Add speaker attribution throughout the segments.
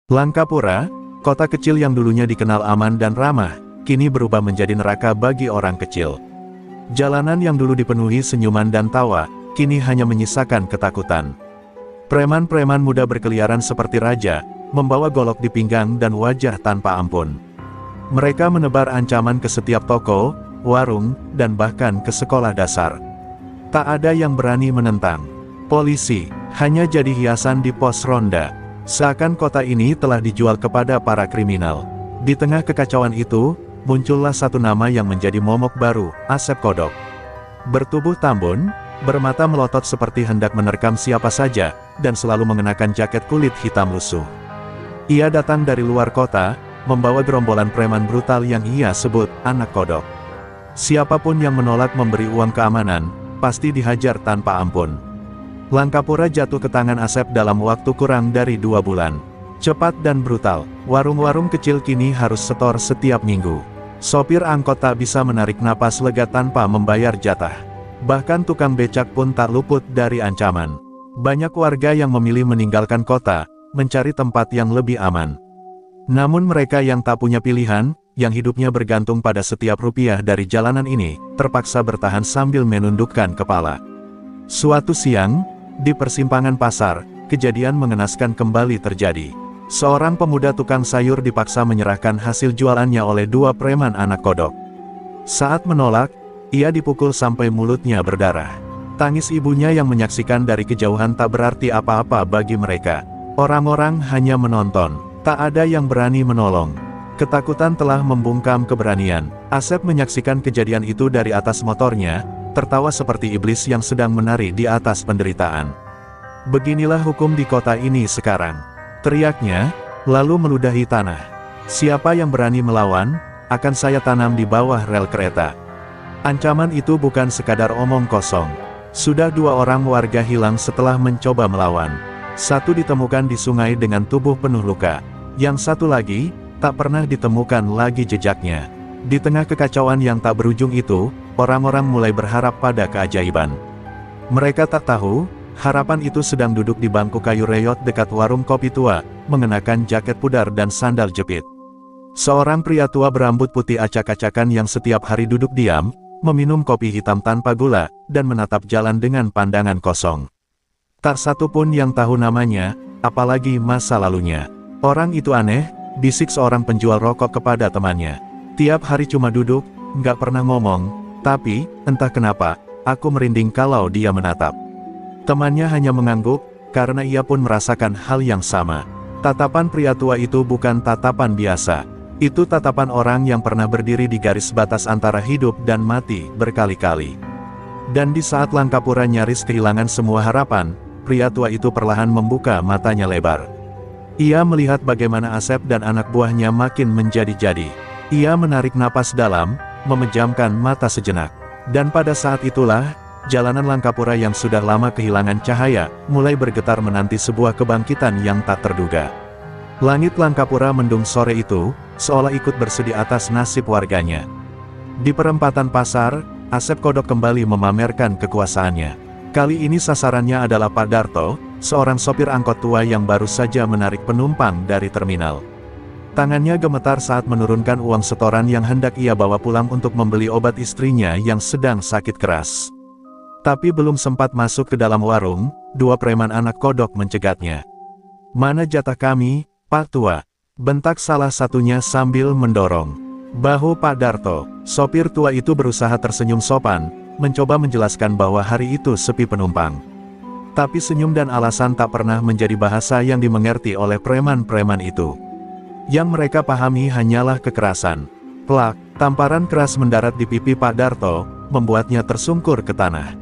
Speaker 1: Langkapura, kota kecil yang dulunya dikenal aman dan ramah, kini berubah menjadi neraka bagi orang kecil. Jalanan yang dulu dipenuhi senyuman dan tawa, kini hanya menyisakan ketakutan. Preman-preman muda berkeliaran seperti raja, membawa golok di pinggang dan wajah tanpa ampun. Mereka menebar ancaman ke setiap toko, warung, dan bahkan ke sekolah dasar. Tak ada yang berani menentang. Polisi hanya jadi hiasan di pos ronda. Seakan kota ini telah dijual kepada para kriminal. Di tengah kekacauan itu, muncullah satu nama yang menjadi momok baru, Asep Kodok. Bertubuh tambun, bermata melotot seperti hendak menerkam siapa saja, dan selalu mengenakan jaket kulit hitam lusuh. Ia datang dari luar kota, membawa gerombolan preman brutal yang ia sebut anak kodok. Siapapun yang menolak memberi uang keamanan, pasti dihajar tanpa ampun. Langkapura jatuh ke tangan Asep dalam waktu kurang dari 2 bulan. Cepat dan brutal, warung-warung kecil kini harus setor setiap minggu. Sopir angkot tak bisa menarik napas lega tanpa membayar jatah. Bahkan tukang becak pun tak luput dari ancaman. Banyak warga yang memilih meninggalkan kota, mencari tempat yang lebih aman. Namun mereka yang tak punya pilihan, yang hidupnya bergantung pada setiap rupiah dari jalanan ini, terpaksa bertahan sambil menundukkan kepala. Suatu siang, di persimpangan pasar, kejadian mengenaskan kembali terjadi. Seorang pemuda tukang sayur dipaksa menyerahkan hasil jualannya oleh 2 preman anak kodok. Saat menolak, ia dipukul sampai mulutnya berdarah. Tangis ibunya yang menyaksikan dari kejauhan tak berarti apa-apa bagi mereka. Orang-orang hanya menonton, tak ada yang berani menolong. Ketakutan telah membungkam keberanian. Asep menyaksikan kejadian itu dari atas motornya, tertawa seperti iblis yang sedang menari di atas penderitaan. Beginilah hukum di kota ini sekarang, teriaknya, lalu meludahi tanah. Siapa yang berani melawan, akan saya tanam di bawah rel kereta. Ancaman itu bukan sekadar omong kosong. Sudah 2 orang warga hilang setelah mencoba melawan. Satu ditemukan di sungai dengan tubuh penuh luka. Yang satu lagi, tak pernah ditemukan lagi jejaknya. Di tengah kekacauan yang tak berujung itu, orang-orang mulai berharap pada keajaiban. Mereka tak tahu, harapan itu sedang duduk di bangku kayu reyot dekat warung kopi tua, mengenakan jaket pudar dan sandal jepit. Seorang pria tua berambut putih acak-acakan yang setiap hari duduk diam, meminum kopi hitam tanpa gula, dan menatap jalan dengan pandangan kosong. Tak satu pun yang tahu namanya, apalagi masa lalunya. Orang itu aneh, bisik seorang penjual rokok kepada temannya. Tiap hari cuma duduk, nggak pernah ngomong, tapi, entah kenapa, aku merinding kalau dia menatap. Temannya hanya mengangguk, karena ia pun merasakan hal yang sama. Tatapan pria tua itu bukan tatapan biasa. Itu tatapan orang yang pernah berdiri di garis batas antara hidup dan mati berkali-kali. Dan di saat Langkapura nyaris kehilangan semua harapan, pria tua itu perlahan membuka matanya lebar. Ia melihat bagaimana Asep dan anak buahnya makin menjadi-jadi. Ia menarik napas dalam, memejamkan mata sejenak. Dan pada saat itulah, jalanan Langkapura yang sudah lama kehilangan cahaya, mulai bergetar menanti sebuah kebangkitan yang tak terduga. Langit Langkapura mendung sore itu, seolah ikut bersedih atas nasib warganya. Di perempatan pasar, Asep Kodok kembali memamerkan kekuasaannya. Kali ini sasarannya adalah Pak Darto, seorang sopir angkot tua yang baru saja menarik penumpang dari terminal. Tangannya gemetar saat menurunkan uang setoran yang hendak ia bawa pulang untuk membeli obat istrinya yang sedang sakit keras. Tapi belum sempat masuk ke dalam warung, 2 preman anak kodok mencegatnya. "Mana jatah kami, Pak Tua?" bentak salah satunya sambil mendorong bahu Pak Darto. Sopir tua itu berusaha tersenyum sopan, mencoba menjelaskan bahwa hari itu sepi penumpang. Tapi senyum dan alasan tak pernah menjadi bahasa yang dimengerti oleh preman-preman itu. Yang mereka pahami hanyalah kekerasan. Plak, tamparan keras mendarat di pipi Pak Darto, membuatnya tersungkur ke tanah.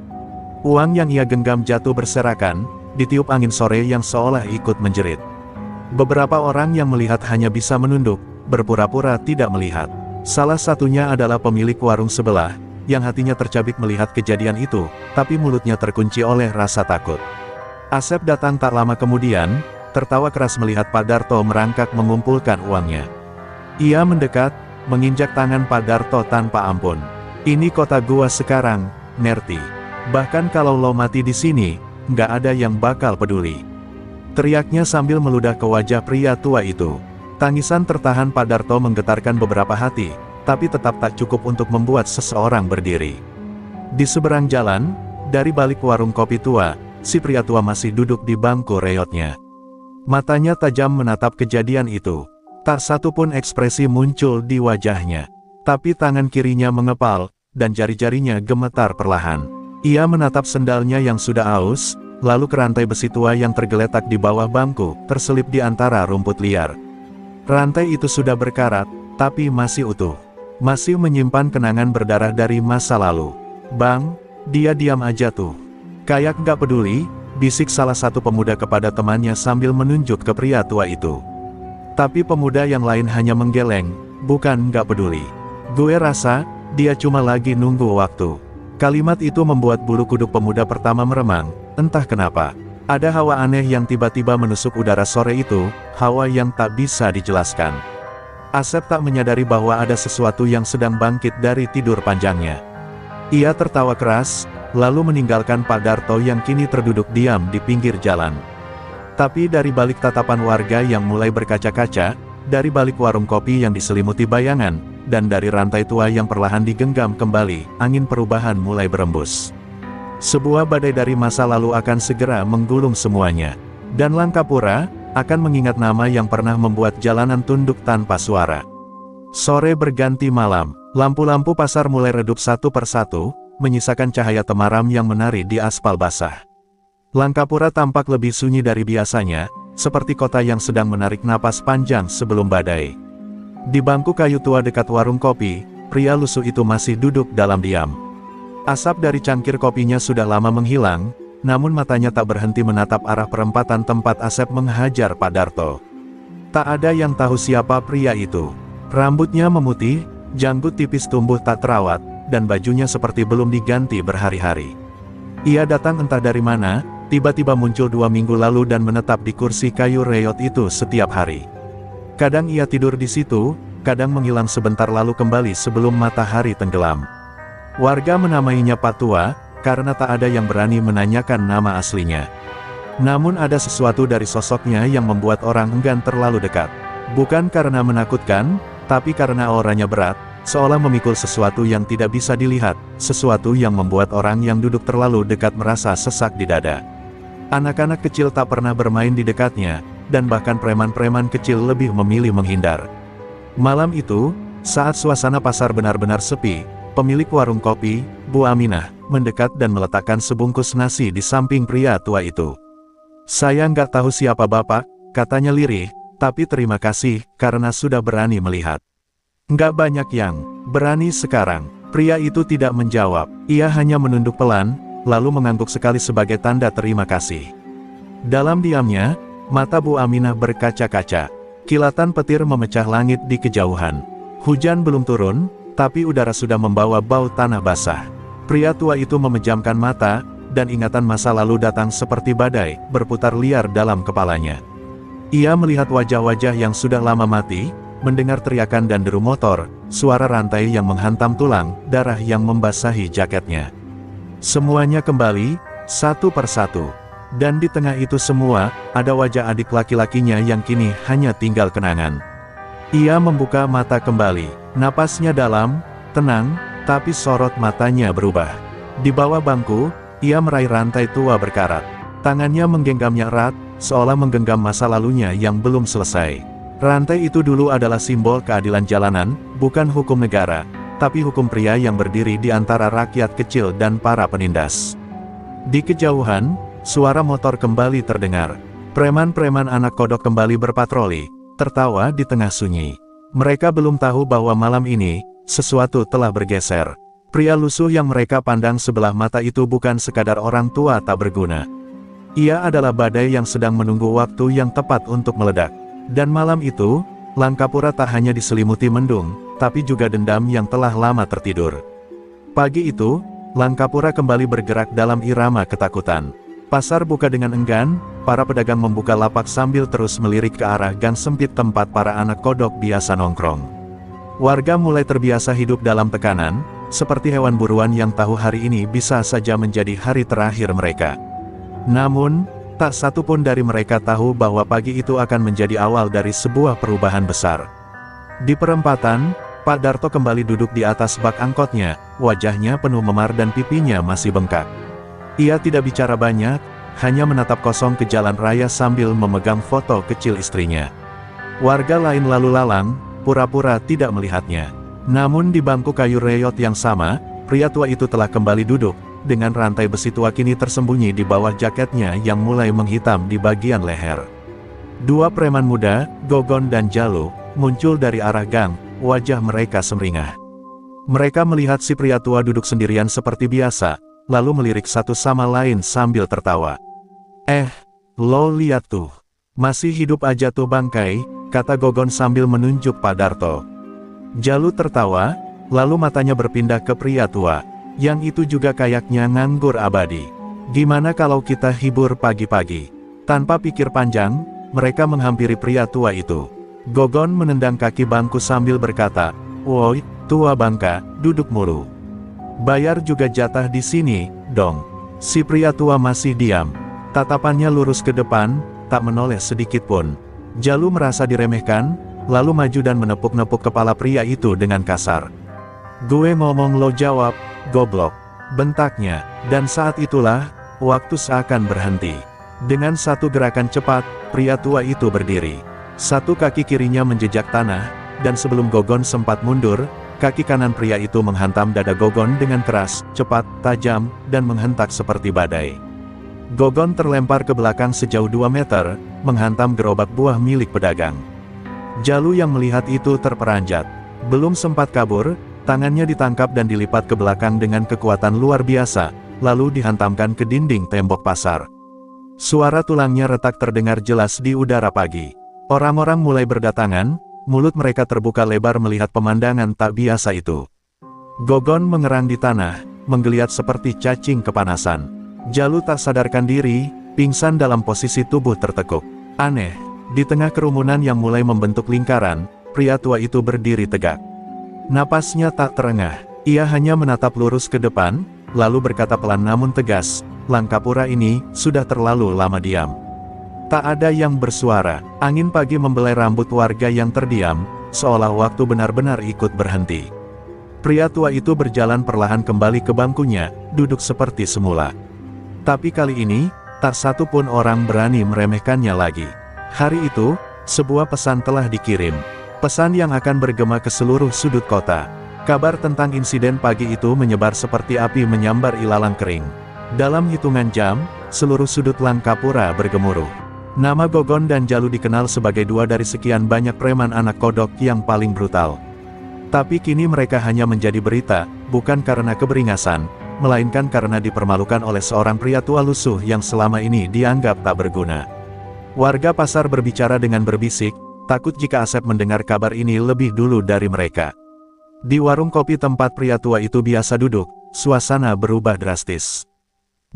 Speaker 1: Uang yang ia genggam jatuh berserakan, ditiup angin sore yang seolah ikut menjerit. Beberapa orang yang melihat hanya bisa menunduk, berpura-pura tidak melihat. Salah satunya adalah pemilik warung sebelah, yang hatinya tercabik melihat kejadian itu, tapi mulutnya terkunci oleh rasa takut. Asep datang tak lama kemudian, tertawa keras melihat Pak Darto merangkak mengumpulkan uangnya. Ia mendekat, menginjak tangan Pak Darto tanpa ampun. "Ini kota gua sekarang, Nerti. Bahkan kalau lo mati di sini, nggak ada yang bakal peduli." teriaknya sambil meludah ke wajah pria tua itu. Tangisan tertahan Pak Darto menggetarkan beberapa hati, tapi tetap tak cukup untuk membuat seseorang berdiri. Di seberang jalan, dari balik warung kopi tua, si pria tua masih duduk di bangku reotnya. Matanya tajam menatap kejadian itu. Tak satu pun ekspresi muncul di wajahnya. Tapi tangan kirinya mengepal, dan jari-jarinya gemetar perlahan. Ia menatap sendalnya yang sudah aus, lalu ke rantai besi tua yang tergeletak di bawah bangku, terselip di antara rumput liar. Rantai itu sudah berkarat, tapi masih utuh. Masih menyimpan kenangan berdarah dari masa lalu. "Bang, dia diam aja tuh. Kayak nggak peduli," bisik salah satu pemuda kepada temannya sambil menunjuk ke pria tua itu. Tapi pemuda yang lain hanya menggeleng, "Bukan nggak peduli. Gue rasa, dia cuma lagi nunggu waktu." Kalimat itu membuat bulu kuduk pemuda pertama meremang, entah kenapa. Ada hawa aneh yang tiba-tiba menusuk udara sore itu, hawa yang tak bisa dijelaskan. Asep tak menyadari bahwa ada sesuatu yang sedang bangkit dari tidur panjangnya. Ia tertawa keras, lalu meninggalkan Pak Darto yang kini terduduk diam di pinggir jalan. Tapi dari balik tatapan warga yang mulai berkaca-kaca, dari balik warung kopi yang diselimuti bayangan, dan dari rantai tua yang perlahan digenggam kembali, angin perubahan mulai berembus. Sebuah badai dari masa lalu akan segera menggulung semuanya. Dan Langkapura akan mengingat nama yang pernah membuat jalanan tunduk tanpa suara. Sore berganti malam, lampu-lampu pasar mulai redup satu persatu, menyisakan cahaya temaram yang menari di aspal basah. Langkapura tampak lebih sunyi dari biasanya, seperti kota yang sedang menarik napas panjang sebelum badai. Di bangku kayu tua dekat warung kopi, pria lusuh itu masih duduk dalam diam. Asap dari cangkir kopinya sudah lama menghilang, namun matanya tak berhenti menatap arah perempatan tempat Asep menghajar Pak Darto. Tak ada yang tahu siapa pria itu. Rambutnya memutih, janggut tipis tumbuh tak terawat, dan bajunya seperti belum diganti berhari-hari. Ia datang entah dari mana, tiba-tiba muncul 2 minggu lalu dan menetap di kursi kayu reot itu setiap hari. Kadang ia tidur di situ, kadang menghilang sebentar lalu kembali sebelum matahari tenggelam. Warga menamainya Pak Tua, karena tak ada yang berani menanyakan nama aslinya. Namun ada sesuatu dari sosoknya yang membuat orang enggan terlalu dekat. Bukan karena menakutkan, tapi karena auranya berat, seolah memikul sesuatu yang tidak bisa dilihat, sesuatu yang membuat orang yang duduk terlalu dekat merasa sesak di dada. Anak-anak kecil tak pernah bermain di dekatnya, dan bahkan preman-preman kecil lebih memilih menghindar. Malam itu, saat suasana pasar benar-benar sepi, pemilik warung kopi, Bu Aminah, mendekat dan meletakkan sebungkus nasi di samping pria tua itu. "Saya nggak tahu siapa Bapak," katanya lirih, "tapi terima kasih, karena sudah berani melihat." "Nggak banyak yang berani sekarang." Pria itu tidak menjawab, ia hanya menunduk pelan, lalu mengangguk sekali sebagai tanda terima kasih. Dalam diamnya, mata Bu Aminah berkaca-kaca. Kilatan petir memecah langit di kejauhan. Hujan belum turun, tapi udara sudah membawa bau tanah basah. Pria tua itu memejamkan mata, dan ingatan masa lalu datang seperti badai, berputar liar dalam kepalanya. Ia melihat wajah-wajah yang sudah lama mati, mendengar teriakan dan deru motor, suara rantai yang menghantam tulang, darah yang membasahi jaketnya. Semuanya kembali, satu persatu. Dan di tengah itu semua, ada wajah adik laki-lakinya yang kini hanya tinggal kenangan. Ia membuka mata kembali, napasnya dalam, tenang, tapi sorot matanya berubah. Di bawah bangku, ia meraih rantai tua berkarat. Tangannya menggenggamnya erat, seolah menggenggam masa lalunya yang belum selesai. Rantai itu dulu adalah simbol keadilan jalanan, bukan hukum negara, tapi hukum pria yang berdiri di antara rakyat kecil dan para penindas. Di kejauhan, suara motor kembali terdengar. Preman-preman anak kodok kembali berpatroli, tertawa di tengah sunyi. Mereka belum tahu bahwa malam ini, sesuatu telah bergeser. Pria lusuh yang mereka pandang sebelah mata itu bukan sekadar orang tua tak berguna. Ia adalah badai yang sedang menunggu waktu yang tepat untuk meledak. Dan malam itu, Langkapura tak hanya diselimuti mendung, tapi juga dendam yang telah lama tertidur. Pagi itu, Langkapura kembali bergerak dalam irama ketakutan. Pasar buka dengan enggan, para pedagang membuka lapak sambil terus melirik ke arah gang sempit tempat para anak kodok biasa nongkrong. Warga mulai terbiasa hidup dalam tekanan, seperti hewan buruan yang tahu hari ini bisa saja menjadi hari terakhir mereka. Namun, Tak satu pun dari mereka tahu bahwa pagi itu akan menjadi awal dari sebuah perubahan besar. Di perempatan, Pak Darto kembali duduk di atas bak angkotnya, wajahnya penuh memar dan pipinya masih bengkak. Ia tidak bicara banyak, hanya menatap kosong ke jalan raya sambil memegang foto kecil istrinya. Warga lain lalu lalang, pura-pura tidak melihatnya. Namun di bangku kayu reyot yang sama, pria tua itu telah kembali duduk, dengan rantai besi tua kini tersembunyi di bawah jaketnya yang mulai menghitam di bagian leher. Dua preman muda, Gogon dan Jalu, muncul dari arah gang, wajah mereka sumringah. Mereka melihat si pria tua duduk sendirian seperti biasa, lalu melirik satu sama lain sambil tertawa. Lo lihat tuh. Masih hidup aja tuh bangkai, kata Gogon sambil menunjuk Pak Darto. Jalu tertawa, lalu matanya berpindah ke pria tua. Yang itu juga kayaknya nganggur abadi. Gimana kalau kita hibur pagi-pagi? Tanpa pikir panjang, mereka menghampiri pria tua itu. Gogon menendang kaki bangku sambil berkata, "Woi, tua bangka, duduk mulu. Bayar juga jatah di sini, dong." Si pria tua masih diam. Tatapannya lurus ke depan, tak menoleh sedikit pun. Jalu merasa diremehkan, lalu maju dan menepuk-nepuk kepala pria itu dengan kasar. "Gue ngomong lo jawab, goblok," bentaknya, dan saat itulah, waktu seakan berhenti. Dengan satu gerakan cepat, pria tua itu berdiri. Satu kaki kirinya menjejak tanah, dan sebelum Gogon sempat mundur, kaki kanan pria itu menghantam dada Gogon dengan keras, cepat, tajam, dan menghentak seperti badai. Gogon terlempar ke belakang sejauh 2 meter, menghantam gerobak buah milik pedagang. Jalu yang melihat itu terperanjat. Belum sempat kabur, tangannya ditangkap dan dilipat ke belakang dengan kekuatan luar biasa, lalu dihantamkan ke dinding tembok pasar. Suara tulangnya retak terdengar jelas di udara pagi. Orang-orang mulai berdatangan, mulut mereka terbuka lebar melihat pemandangan tak biasa itu. Gogon mengerang di tanah, menggeliat seperti cacing kepanasan. Jalu tak sadarkan diri, pingsan dalam posisi tubuh tertekuk. Aneh, di tengah kerumunan yang mulai membentuk lingkaran, pria tua itu berdiri tegak. Napasnya tak terengah, ia hanya menatap lurus ke depan, lalu berkata pelan namun tegas, "Langkapura ini, sudah terlalu lama diam." Tak ada yang bersuara, angin pagi membelai rambut warga yang terdiam, seolah waktu benar-benar ikut berhenti. Pria tua itu berjalan perlahan kembali ke bangkunya, duduk seperti semula. Tapi kali ini, tak satu pun orang berani meremehkannya lagi. Hari itu, sebuah pesan telah dikirim. Pesan yang akan bergema ke seluruh sudut kota. Kabar tentang insiden pagi itu menyebar seperti api menyambar ilalang kering. Dalam hitungan jam, seluruh sudut Langkapura bergemuruh. Nama Gogon dan Jalu dikenal sebagai dua dari sekian banyak preman anak kodok yang paling brutal. Tapi kini mereka hanya menjadi berita, bukan karena keberingasan, melainkan karena dipermalukan oleh seorang pria tua lusuh yang selama ini dianggap tak berguna. Warga pasar berbicara dengan berbisik, takut jika Asep mendengar kabar ini lebih dulu dari mereka. Di warung kopi tempat pria tua itu biasa duduk, suasana berubah drastis.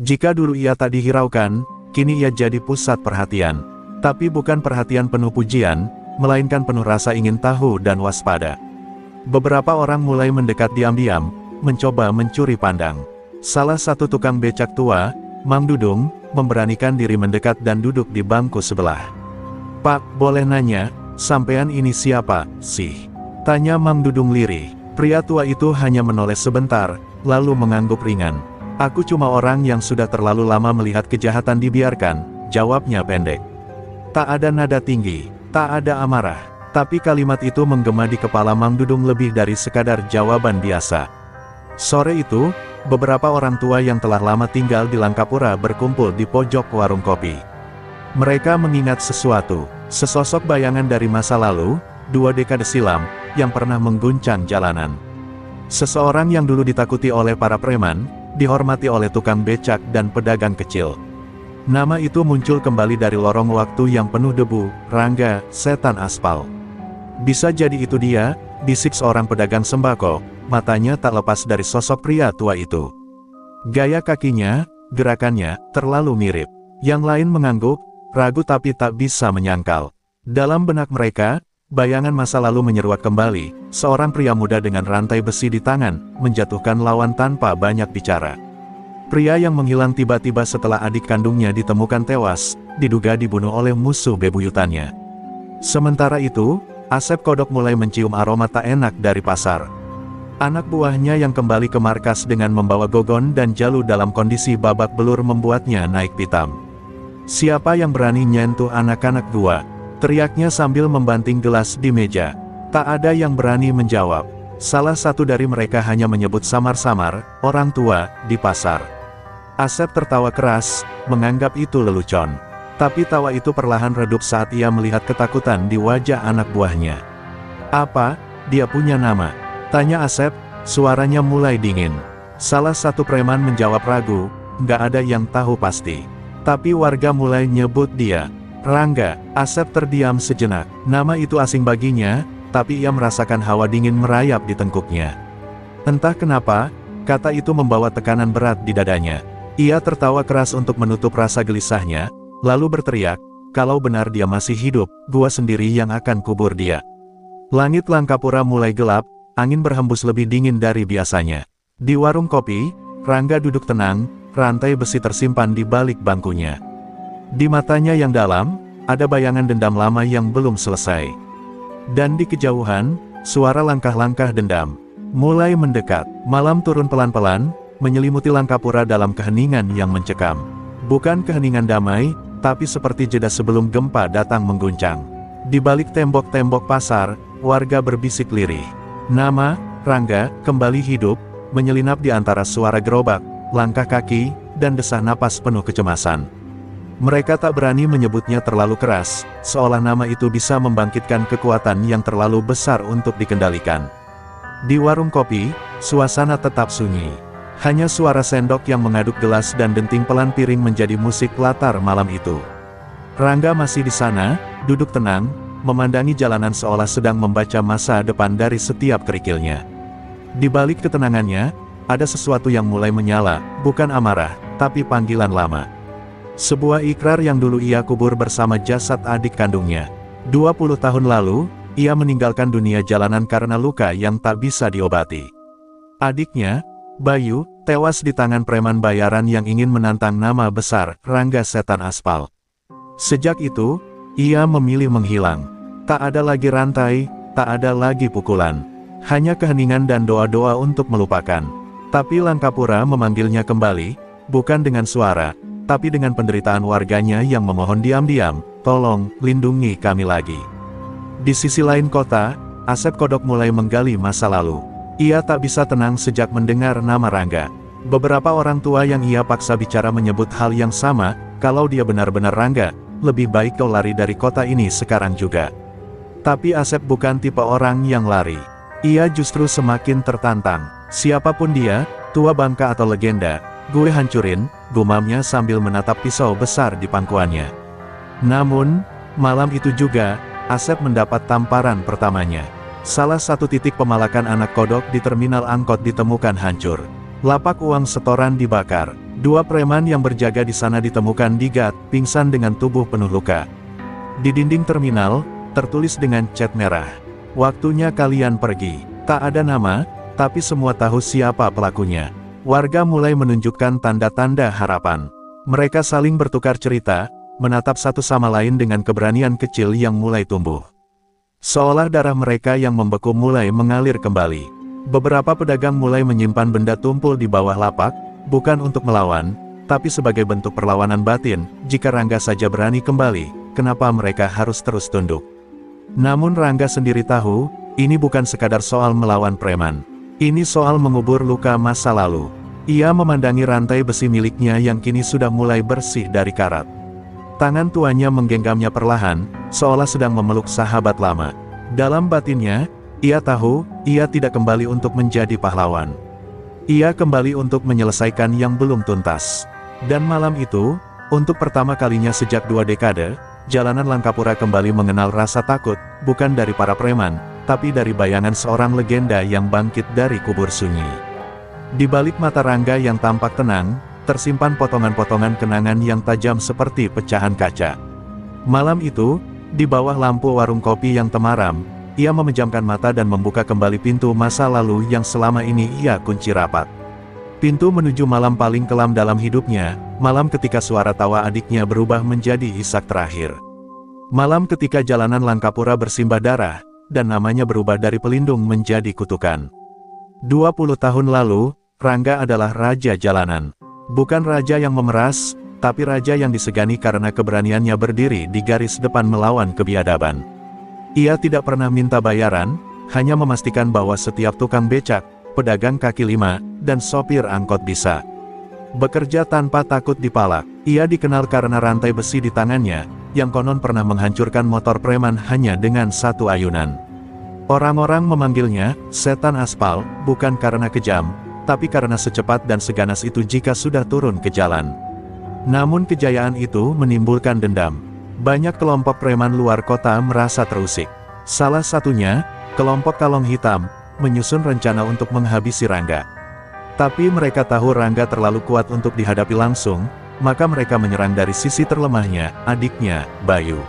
Speaker 1: Jika dulu ia tak dihiraukan, kini ia jadi pusat perhatian. Tapi bukan perhatian penuh pujian, melainkan penuh rasa ingin tahu dan waspada. Beberapa orang mulai mendekat diam-diam, mencoba mencuri pandang. Salah satu tukang becak tua, Mang Dudung, memberanikan diri mendekat dan duduk di bangku sebelah. "Pak, boleh nanya, sampean ini siapa, sih?" tanya Mang Dudung lirih. Pria tua itu hanya menoleh sebentar, lalu mengangguk ringan. "Aku cuma orang yang sudah terlalu lama melihat kejahatan dibiarkan," jawabnya pendek. Tak ada nada tinggi, tak ada amarah, tapi kalimat itu menggema di kepala Mang Dudung lebih dari sekadar jawaban biasa. Sore itu, beberapa orang tua yang telah lama tinggal di Langkapura berkumpul di pojok warung kopi. Mereka mengingat sesuatu, sesosok bayangan dari masa lalu, 2 dekade silam, yang pernah mengguncang jalanan. Seseorang yang dulu ditakuti oleh para preman, dihormati oleh tukang becak dan pedagang kecil. Nama itu muncul kembali dari lorong waktu yang penuh debu, Rangga, setan aspal. "Bisa jadi itu dia," bisik seorang pedagang sembako, matanya tak lepas dari sosok pria tua itu. Gaya kakinya, gerakannya, terlalu mirip. Yang lain mengangguk, ragu tapi tak bisa menyangkal. Dalam benak mereka, bayangan masa lalu menyeruak kembali, seorang pria muda dengan rantai besi di tangan, menjatuhkan lawan tanpa banyak bicara. Pria yang menghilang tiba-tiba setelah adik kandungnya ditemukan tewas, diduga dibunuh oleh musuh bebuyutannya. Sementara itu, Asep Kodok mulai mencium aroma tak enak dari pasar. Anak buahnya yang kembali ke markas dengan membawa Gogon dan Jalu dalam kondisi babak belur membuatnya naik pitam. "Siapa yang berani nyentuh anak-anak gua?" teriaknya sambil membanting gelas di meja. Tak ada yang berani menjawab. Salah satu dari mereka hanya menyebut samar-samar, "Orang tua, di pasar." Asep tertawa keras, menganggap itu lelucon. Tapi tawa itu perlahan redup saat ia melihat ketakutan di wajah anak buahnya. "Apa, dia punya nama?" tanya Asep, suaranya mulai dingin. Salah satu preman menjawab ragu, "Nggak ada yang tahu pasti. Tapi warga mulai nyebut dia Rangga." Asep terdiam sejenak. Nama itu asing baginya, tapi ia merasakan hawa dingin merayap di tengkuknya. Entah kenapa, kata itu membawa tekanan berat di dadanya. Ia tertawa keras untuk menutup rasa gelisahnya, lalu berteriak, "Kalau benar dia masih hidup, gua sendiri yang akan kubur dia." Langit Langkapura mulai gelap, angin berhembus lebih dingin dari biasanya. Di warung kopi, Rangga duduk tenang, rantai besi tersimpan di balik bangkunya. Di matanya yang dalam, ada bayangan dendam lama yang belum selesai. Dan di kejauhan, suara langkah-langkah dendam mulai mendekat. Malam turun pelan-pelan, menyelimuti Langkapura dalam keheningan yang mencekam. Bukan keheningan damai, tapi seperti jeda sebelum gempa datang mengguncang. Di balik tembok-tembok pasar, warga berbisik lirih. Nama Rangga kembali hidup, menyelinap di antara suara gerobak, langkah kaki, dan desah napas penuh kecemasan. Mereka tak berani menyebutnya terlalu keras, seolah nama itu bisa membangkitkan kekuatan yang terlalu besar untuk dikendalikan. Di warung kopi, suasana tetap sunyi. Hanya suara sendok yang mengaduk gelas dan denting pelan piring menjadi musik latar malam itu. Rangga masih di sana, duduk tenang, memandangi jalanan seolah sedang membaca masa depan dari setiap kerikilnya. Di balik ketenangannya, ada sesuatu yang mulai menyala, bukan amarah, tapi panggilan lama. Sebuah ikrar yang dulu ia kubur bersama jasad adik kandungnya. 20 tahun lalu, ia meninggalkan dunia jalanan karena luka yang tak bisa diobati. Adiknya, Bayu, tewas di tangan preman bayaran yang ingin menantang nama besar, Rangga Setan Aspal. Sejak itu, ia memilih menghilang. Tak ada lagi rantai, tak ada lagi pukulan. Hanya keheningan dan doa-doa untuk melupakan. Tapi Langkapura memanggilnya kembali, bukan dengan suara, tapi dengan penderitaan warganya yang memohon diam-diam, "Tolong, lindungi kami lagi." Di sisi lain kota, Asep Kodok mulai menggali masa lalu. Ia tak bisa tenang sejak mendengar nama Rangga. Beberapa orang tua yang ia paksa bicara menyebut hal yang sama, "Kalau dia benar-benar Rangga, lebih baik kau lari dari kota ini sekarang juga." Tapi Asep bukan tipe orang yang lari. Ia justru semakin tertantang. "Siapapun dia, tua bangka atau legenda, gue hancurin," gumamnya sambil menatap pisau besar di pangkuannya. Namun, malam itu juga, Asep mendapat tamparan pertamanya. Salah satu titik pemalakan anak kodok di terminal angkot ditemukan hancur. Lapak uang setoran dibakar. 2 preman yang berjaga di sana ditemukan digat, pingsan dengan tubuh penuh luka. Di dinding terminal, tertulis dengan cat merah, "Waktunya kalian pergi." Tak ada nama, tapi semua tahu siapa pelakunya. Warga mulai menunjukkan tanda-tanda harapan. Mereka saling bertukar cerita, menatap satu sama lain dengan keberanian kecil yang mulai tumbuh. Seolah darah mereka yang membeku mulai mengalir kembali. Beberapa pedagang mulai menyimpan benda tumpul di bawah lapak, bukan untuk melawan, tapi sebagai bentuk perlawanan batin. Jika Rangga saja berani kembali, kenapa mereka harus terus tunduk? Namun Rangga sendiri tahu, ini bukan sekadar soal melawan preman. Ini soal mengubur luka masa lalu. Ia memandangi rantai besi miliknya yang kini sudah mulai bersih dari karat. Tangan tuanya menggenggamnya perlahan, seolah sedang memeluk sahabat lama. Dalam batinnya, ia tahu, ia tidak kembali untuk menjadi pahlawan. Ia kembali untuk menyelesaikan yang belum tuntas. Dan malam itu, untuk pertama kalinya sejak 2 dekade, jalanan Langkapura kembali mengenal rasa takut, bukan dari para preman, tapi dari bayangan seorang legenda yang bangkit dari kubur sunyi. Di balik mata Rangga yang tampak tenang, tersimpan potongan-potongan kenangan yang tajam seperti pecahan kaca. Malam itu, di bawah lampu warung kopi yang temaram, ia memejamkan mata dan membuka kembali pintu masa lalu yang selama ini ia kunci rapat. Pintu menuju malam paling kelam dalam hidupnya, malam ketika suara tawa adiknya berubah menjadi isak terakhir. Malam ketika jalanan Langkapura bersimbah darah, dan namanya berubah dari pelindung menjadi kutukan. 20 tahun lalu, Rangga adalah raja jalanan. Bukan raja yang memeras, tapi raja yang disegani karena keberaniannya berdiri di garis depan melawan kebiadaban. Ia tidak pernah minta bayaran, hanya memastikan bahwa setiap tukang becak, pedagang kaki lima, dan sopir angkot bisa bekerja tanpa takut dipalak. Ia dikenal karena rantai besi di tangannya, yang konon pernah menghancurkan motor preman hanya dengan satu ayunan. Orang-orang memanggilnya setan aspal, bukan karena kejam, tapi karena secepat dan seganas itu jika sudah turun ke jalan. Namun kejayaan itu menimbulkan dendam. Banyak kelompok preman luar kota merasa terusik. Salah satunya, kelompok Kalong Hitam, menyusun rencana untuk menghabisi Rangga. Tapi mereka tahu Rangga terlalu kuat untuk dihadapi langsung, maka mereka menyerang dari sisi terlemahnya, adiknya, Bayu.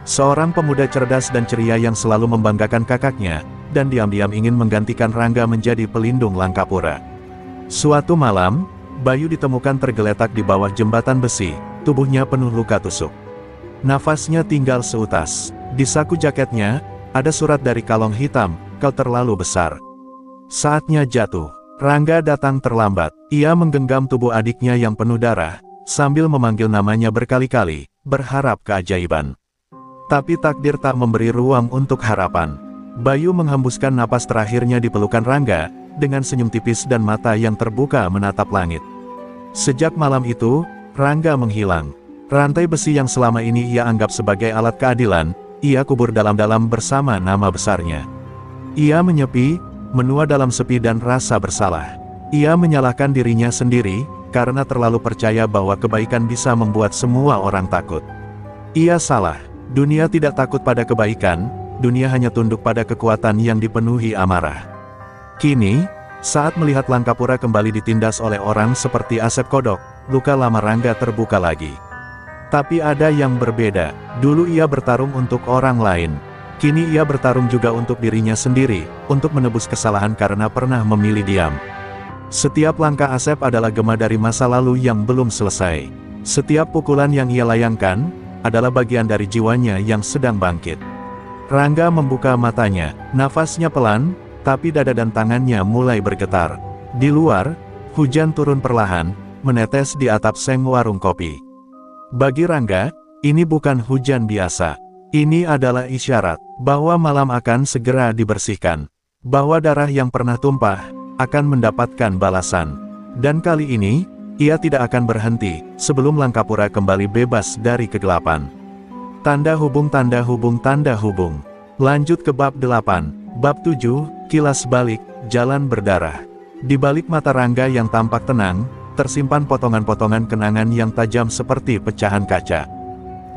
Speaker 1: Seorang pemuda cerdas dan ceria yang selalu membanggakan kakaknya, dan diam-diam ingin menggantikan Rangga menjadi pelindung Langkapura. Suatu malam, Bayu ditemukan tergeletak di bawah jembatan besi, tubuhnya penuh luka tusuk. Nafasnya tinggal seutas. Di saku jaketnya, ada surat dari Kalong Hitam, "Kau terlalu besar. Saatnya jatuh." Rangga datang terlambat. Ia menggenggam tubuh adiknya yang penuh darah, sambil memanggil namanya berkali-kali, berharap keajaiban. Tapi takdir tak memberi ruang untuk harapan. Bayu menghembuskan napas terakhirnya di pelukan Rangga, dengan senyum tipis dan mata yang terbuka menatap langit. Sejak malam itu, Rangga menghilang. Rantai besi yang selama ini ia anggap sebagai alat keadilan, ia kubur dalam-dalam bersama nama besarnya. Ia menyepi, menua dalam sepi dan rasa bersalah. Ia menyalahkan dirinya sendiri, karena terlalu percaya bahwa kebaikan bisa membuat semua orang takut. Ia salah. Dunia tidak takut pada kebaikan, dunia hanya tunduk pada kekuatan yang dipenuhi amarah. Kini, saat melihat Langkapura kembali ditindas oleh orang seperti Asep Kodok, luka lama Rangga terbuka lagi. Tapi ada yang berbeda. Dulu ia bertarung untuk orang lain. Kini ia bertarung juga untuk dirinya sendiri, untuk menebus kesalahan karena pernah memilih diam. Setiap langkah Asep adalah gema dari masa lalu yang belum selesai. Setiap pukulan yang ia layangkan, adalah bagian dari jiwanya yang sedang bangkit. Rangga membuka matanya, nafasnya pelan, tapi dada dan tangannya mulai bergetar. Di luar, hujan turun perlahan, menetes di atap seng warung kopi. Bagi Rangga, ini bukan hujan biasa. Ini adalah isyarat bahwa malam akan segera dibersihkan. Bahwa darah yang pernah tumpah, akan mendapatkan balasan. Dan kali ini, ia tidak akan berhenti, sebelum Langkapura kembali bebas dari kegelapan. Tanda hubung, tanda hubung, tanda hubung. Lanjut ke bab 8, bab 7, kilas balik, jalan berdarah. Di balik mata Rangga yang tampak tenang, tersimpan potongan-potongan kenangan yang tajam seperti pecahan kaca.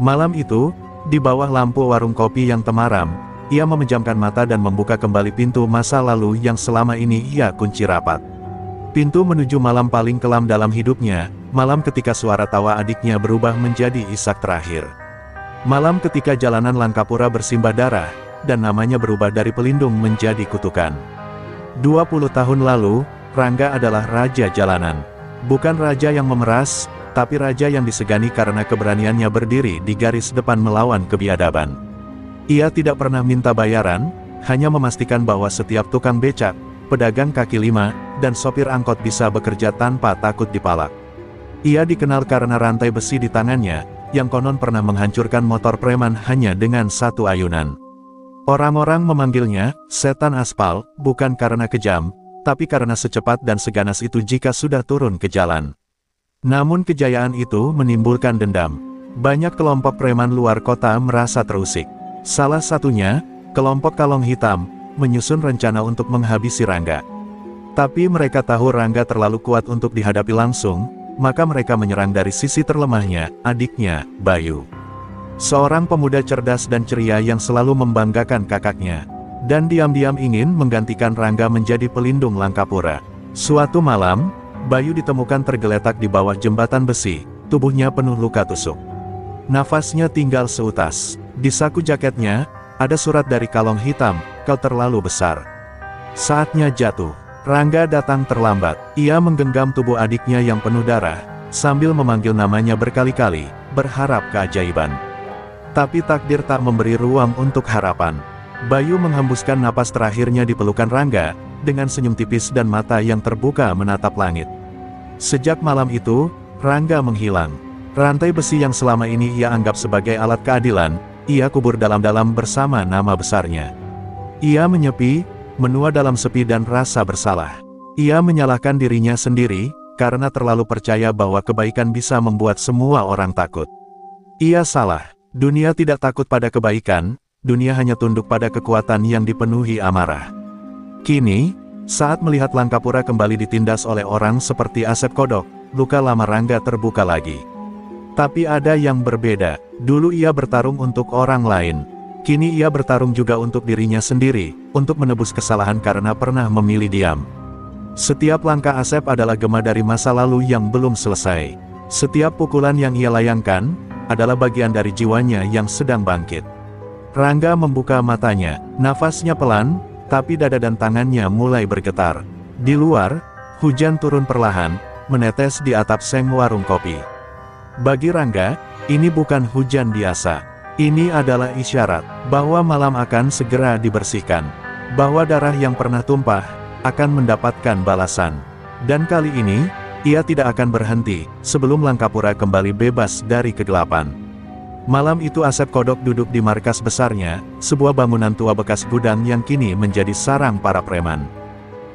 Speaker 1: Malam itu, di bawah lampu warung kopi yang temaram, ia memejamkan mata dan membuka kembali pintu masa lalu yang selama ini ia kunci rapat. Pintu menuju malam paling kelam dalam hidupnya, malam ketika suara tawa adiknya berubah menjadi isak terakhir. Malam ketika jalanan Langkapura bersimbah darah, dan namanya berubah dari pelindung menjadi kutukan. 20 tahun lalu, Rangga adalah raja jalanan. Bukan raja yang memeras, tapi raja yang disegani karena keberaniannya berdiri di garis depan melawan kebiadaban. Ia tidak pernah minta bayaran, hanya memastikan bahwa setiap tukang becak, pedagang kaki lima, dan sopir angkot bisa bekerja tanpa takut dipalak. Ia dikenal karena rantai besi di tangannya, yang konon pernah menghancurkan motor preman hanya dengan satu ayunan. Orang-orang memanggilnya setan aspal, bukan karena kejam, tapi karena secepat dan seganas itu jika sudah turun ke jalan. Namun kejayaan itu menimbulkan dendam. Banyak kelompok preman luar kota merasa terusik. Salah satunya, kelompok Kalong Hitam, menyusun rencana untuk menghabisi Rangga. Tapi mereka tahu Rangga terlalu kuat untuk dihadapi langsung, maka mereka menyerang dari sisi terlemahnya, adiknya, Bayu. Seorang pemuda cerdas dan ceria yang selalu membanggakan kakaknya, dan diam-diam ingin menggantikan Rangga menjadi pelindung Langkapura. Suatu malam, Bayu ditemukan tergeletak di bawah jembatan besi, tubuhnya penuh luka tusuk. Nafasnya tinggal seutas. Di saku jaketnya, ada surat dari Kalong Hitam, "Kau terlalu besar. Saatnya jatuh." Rangga datang terlambat. Ia menggenggam tubuh adiknya yang penuh darah, sambil memanggil namanya berkali-kali, berharap keajaiban. Tapi takdir tak memberi ruang untuk harapan. Bayu menghembuskan napas terakhirnya di pelukan Rangga, dengan senyum tipis dan mata yang terbuka menatap langit. Sejak malam itu, Rangga menghilang. Rantai besi yang selama ini ia anggap sebagai alat keadilan, ia kubur dalam-dalam bersama nama besarnya. Ia menyepi, menua dalam sepi dan rasa bersalah. Ia menyalahkan dirinya sendiri, karena terlalu percaya bahwa kebaikan bisa membuat semua orang takut. Ia salah. Dunia tidak takut pada kebaikan, dunia hanya tunduk pada kekuatan yang dipenuhi amarah. Kini, saat melihat Langkapura kembali ditindas oleh orang seperti Asep Kodok, luka lama Rangga terbuka lagi. Tapi ada yang berbeda. Dulu ia bertarung untuk orang lain. Kini ia bertarung juga untuk dirinya sendiri, untuk menebus kesalahan karena pernah memilih diam. Setiap langkah Asep adalah gema dari masa lalu yang belum selesai. Setiap pukulan yang ia layangkan, adalah bagian dari jiwanya yang sedang bangkit. Rangga membuka matanya, nafasnya pelan, tapi dada dan tangannya mulai bergetar. Di luar, hujan turun perlahan, menetes di atap seng warung kopi. Bagi Rangga, ini bukan hujan biasa. Ini adalah isyarat bahwa malam akan segera dibersihkan, bahwa darah yang pernah tumpah akan mendapatkan balasan. Dan kali ini, ia tidak akan berhenti sebelum Langkapura kembali bebas dari kegelapan. Malam itu Asep Kodok duduk di markas besarnya, sebuah bangunan tua bekas gudang yang kini menjadi sarang para preman.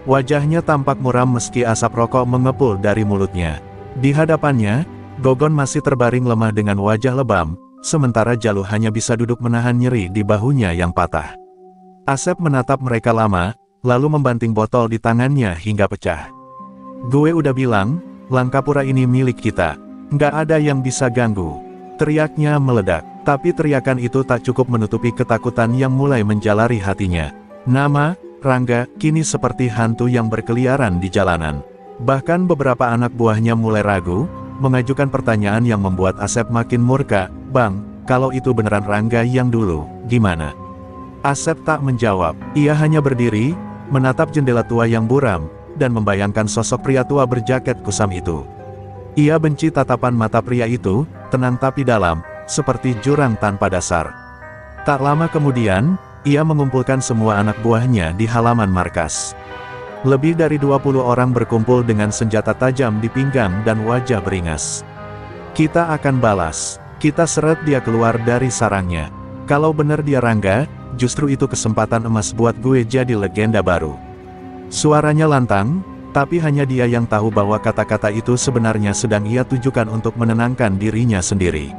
Speaker 1: Wajahnya tampak muram meski asap rokok mengepul dari mulutnya. Di hadapannya, Gogon masih terbaring lemah dengan wajah lebam, sementara Jaluh hanya bisa duduk menahan nyeri di bahunya yang patah. Asep menatap mereka lama, lalu membanting botol di tangannya hingga pecah. "Gue udah bilang, Langkapura ini milik kita. Nggak ada yang bisa ganggu." Teriaknya meledak, tapi teriakan itu tak cukup menutupi ketakutan yang mulai menjalari hatinya. Nama Rangga kini seperti hantu yang berkeliaran di jalanan. Bahkan beberapa anak buahnya mulai ragu, mengajukan pertanyaan yang membuat Asep makin murka. "Bang, kalau itu beneran Rangga yang dulu, gimana?" Asep tak menjawab. Ia hanya berdiri, menatap jendela tua yang buram, dan membayangkan sosok pria tua berjaket kusam itu. Ia benci tatapan mata pria itu, tenang tapi dalam, seperti jurang tanpa dasar. Tak lama kemudian, ia mengumpulkan semua anak buahnya di halaman markas. Lebih dari 20 orang berkumpul dengan senjata tajam di pinggang dan wajah beringas. "Kita akan balas. Kita seret dia keluar dari sarangnya. Kalau bener dia Rangga, justru itu kesempatan emas buat gue jadi legenda baru." Suaranya lantang, tapi hanya dia yang tahu bahwa kata-kata itu sebenarnya sedang ia tujukan untuk menenangkan dirinya sendiri.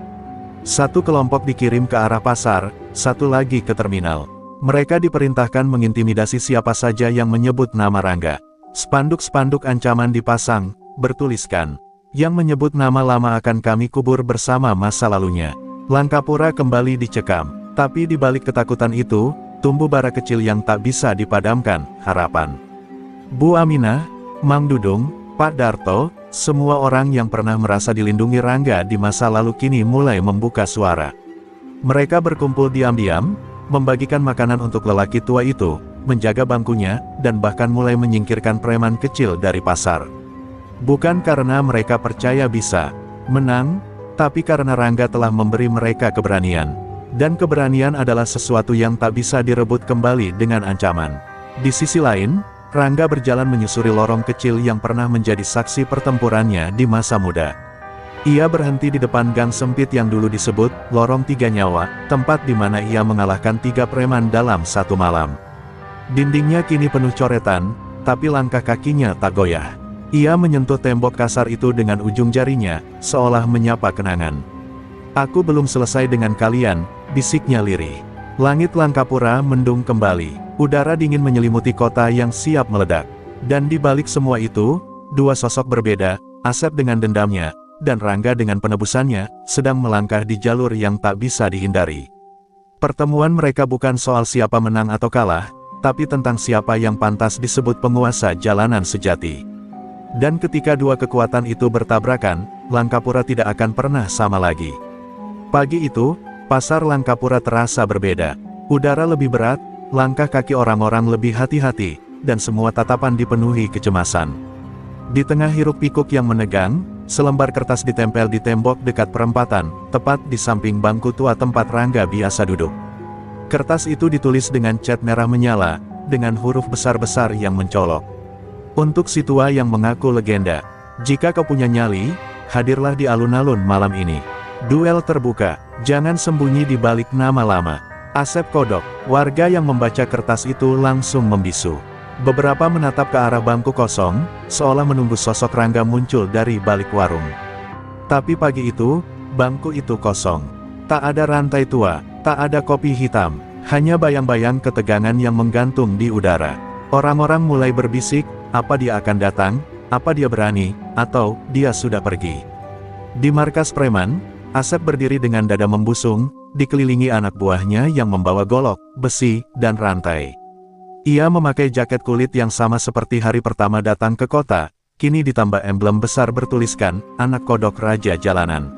Speaker 1: Satu kelompok dikirim ke arah pasar, satu lagi ke terminal. Mereka diperintahkan mengintimidasi siapa saja yang menyebut nama Rangga. Spanduk-spanduk ancaman dipasang, bertuliskan, "Yang menyebut nama lama akan kami kubur bersama masa lalunya." Langkapura kembali dicekam, tapi di balik ketakutan itu, tumbuh bara kecil yang tak bisa dipadamkan, harapan. Bu Aminah, Mang Dudung, Pak Darto, semua orang yang pernah merasa dilindungi Rangga di masa lalu kini mulai membuka suara. Mereka berkumpul diam-diam, membagikan makanan untuk lelaki tua itu, menjaga bangkunya, dan bahkan mulai menyingkirkan preman kecil dari pasar. Bukan karena mereka percaya bisa menang, tapi karena Rangga telah memberi mereka keberanian. Dan keberanian adalah sesuatu yang tak bisa direbut kembali dengan ancaman. Di sisi lain, Rangga berjalan menyusuri lorong kecil yang pernah menjadi saksi pertempurannya di masa muda. Ia berhenti di depan gang sempit yang dulu disebut Lorong Tiga Nyawa, tempat di mana ia mengalahkan 3 preman dalam satu malam. Dindingnya kini penuh coretan, tapi langkah kakinya tak goyah. Ia menyentuh tembok kasar itu dengan ujung jarinya, seolah menyapa kenangan. "Aku belum selesai dengan kalian," bisiknya lirih. Langit Langkapura mendung kembali, udara dingin menyelimuti kota yang siap meledak. Dan di balik semua itu, dua sosok berbeda, Asep dengan dendamnya, dan Rangga dengan penebusannya, sedang melangkah di jalur yang tak bisa dihindari. Pertemuan mereka bukan soal siapa menang atau kalah, tapi tentang siapa yang pantas disebut penguasa jalanan sejati. Dan ketika dua kekuatan itu bertabrakan, Langkapura tidak akan pernah sama lagi. Pagi itu, pasar Langkapura terasa berbeda. Udara lebih berat, langkah kaki orang-orang lebih hati-hati, dan semua tatapan dipenuhi kecemasan. Di tengah hiruk-pikuk yang menegang, selembar kertas ditempel di tembok dekat perempatan, tepat di samping bangku tua tempat Rangga biasa duduk. Kertas itu ditulis dengan cat merah menyala, dengan huruf besar-besar yang mencolok. Untuk si tua yang mengaku legenda, jika kau punya nyali, hadirlah di alun-alun malam ini. Duel terbuka, jangan sembunyi di balik nama lama. Asep Kodok, warga yang membaca kertas itu langsung membisu. Beberapa menatap ke arah bangku kosong, seolah menunggu sosok Rangga muncul dari balik warung. Tapi pagi itu, bangku itu kosong. Tak ada rantai tua, tak ada kopi hitam, hanya bayang-bayang ketegangan yang menggantung di udara. Orang-orang mulai berbisik, apa dia akan datang, apa dia berani, atau dia sudah pergi. Di markas preman, Asep berdiri dengan dada membusung, dikelilingi anak buahnya yang membawa golok, besi, dan rantai. Ia memakai jaket kulit yang sama seperti hari pertama datang ke kota, kini ditambah emblem besar bertuliskan, "Anak Kodok Raja Jalanan."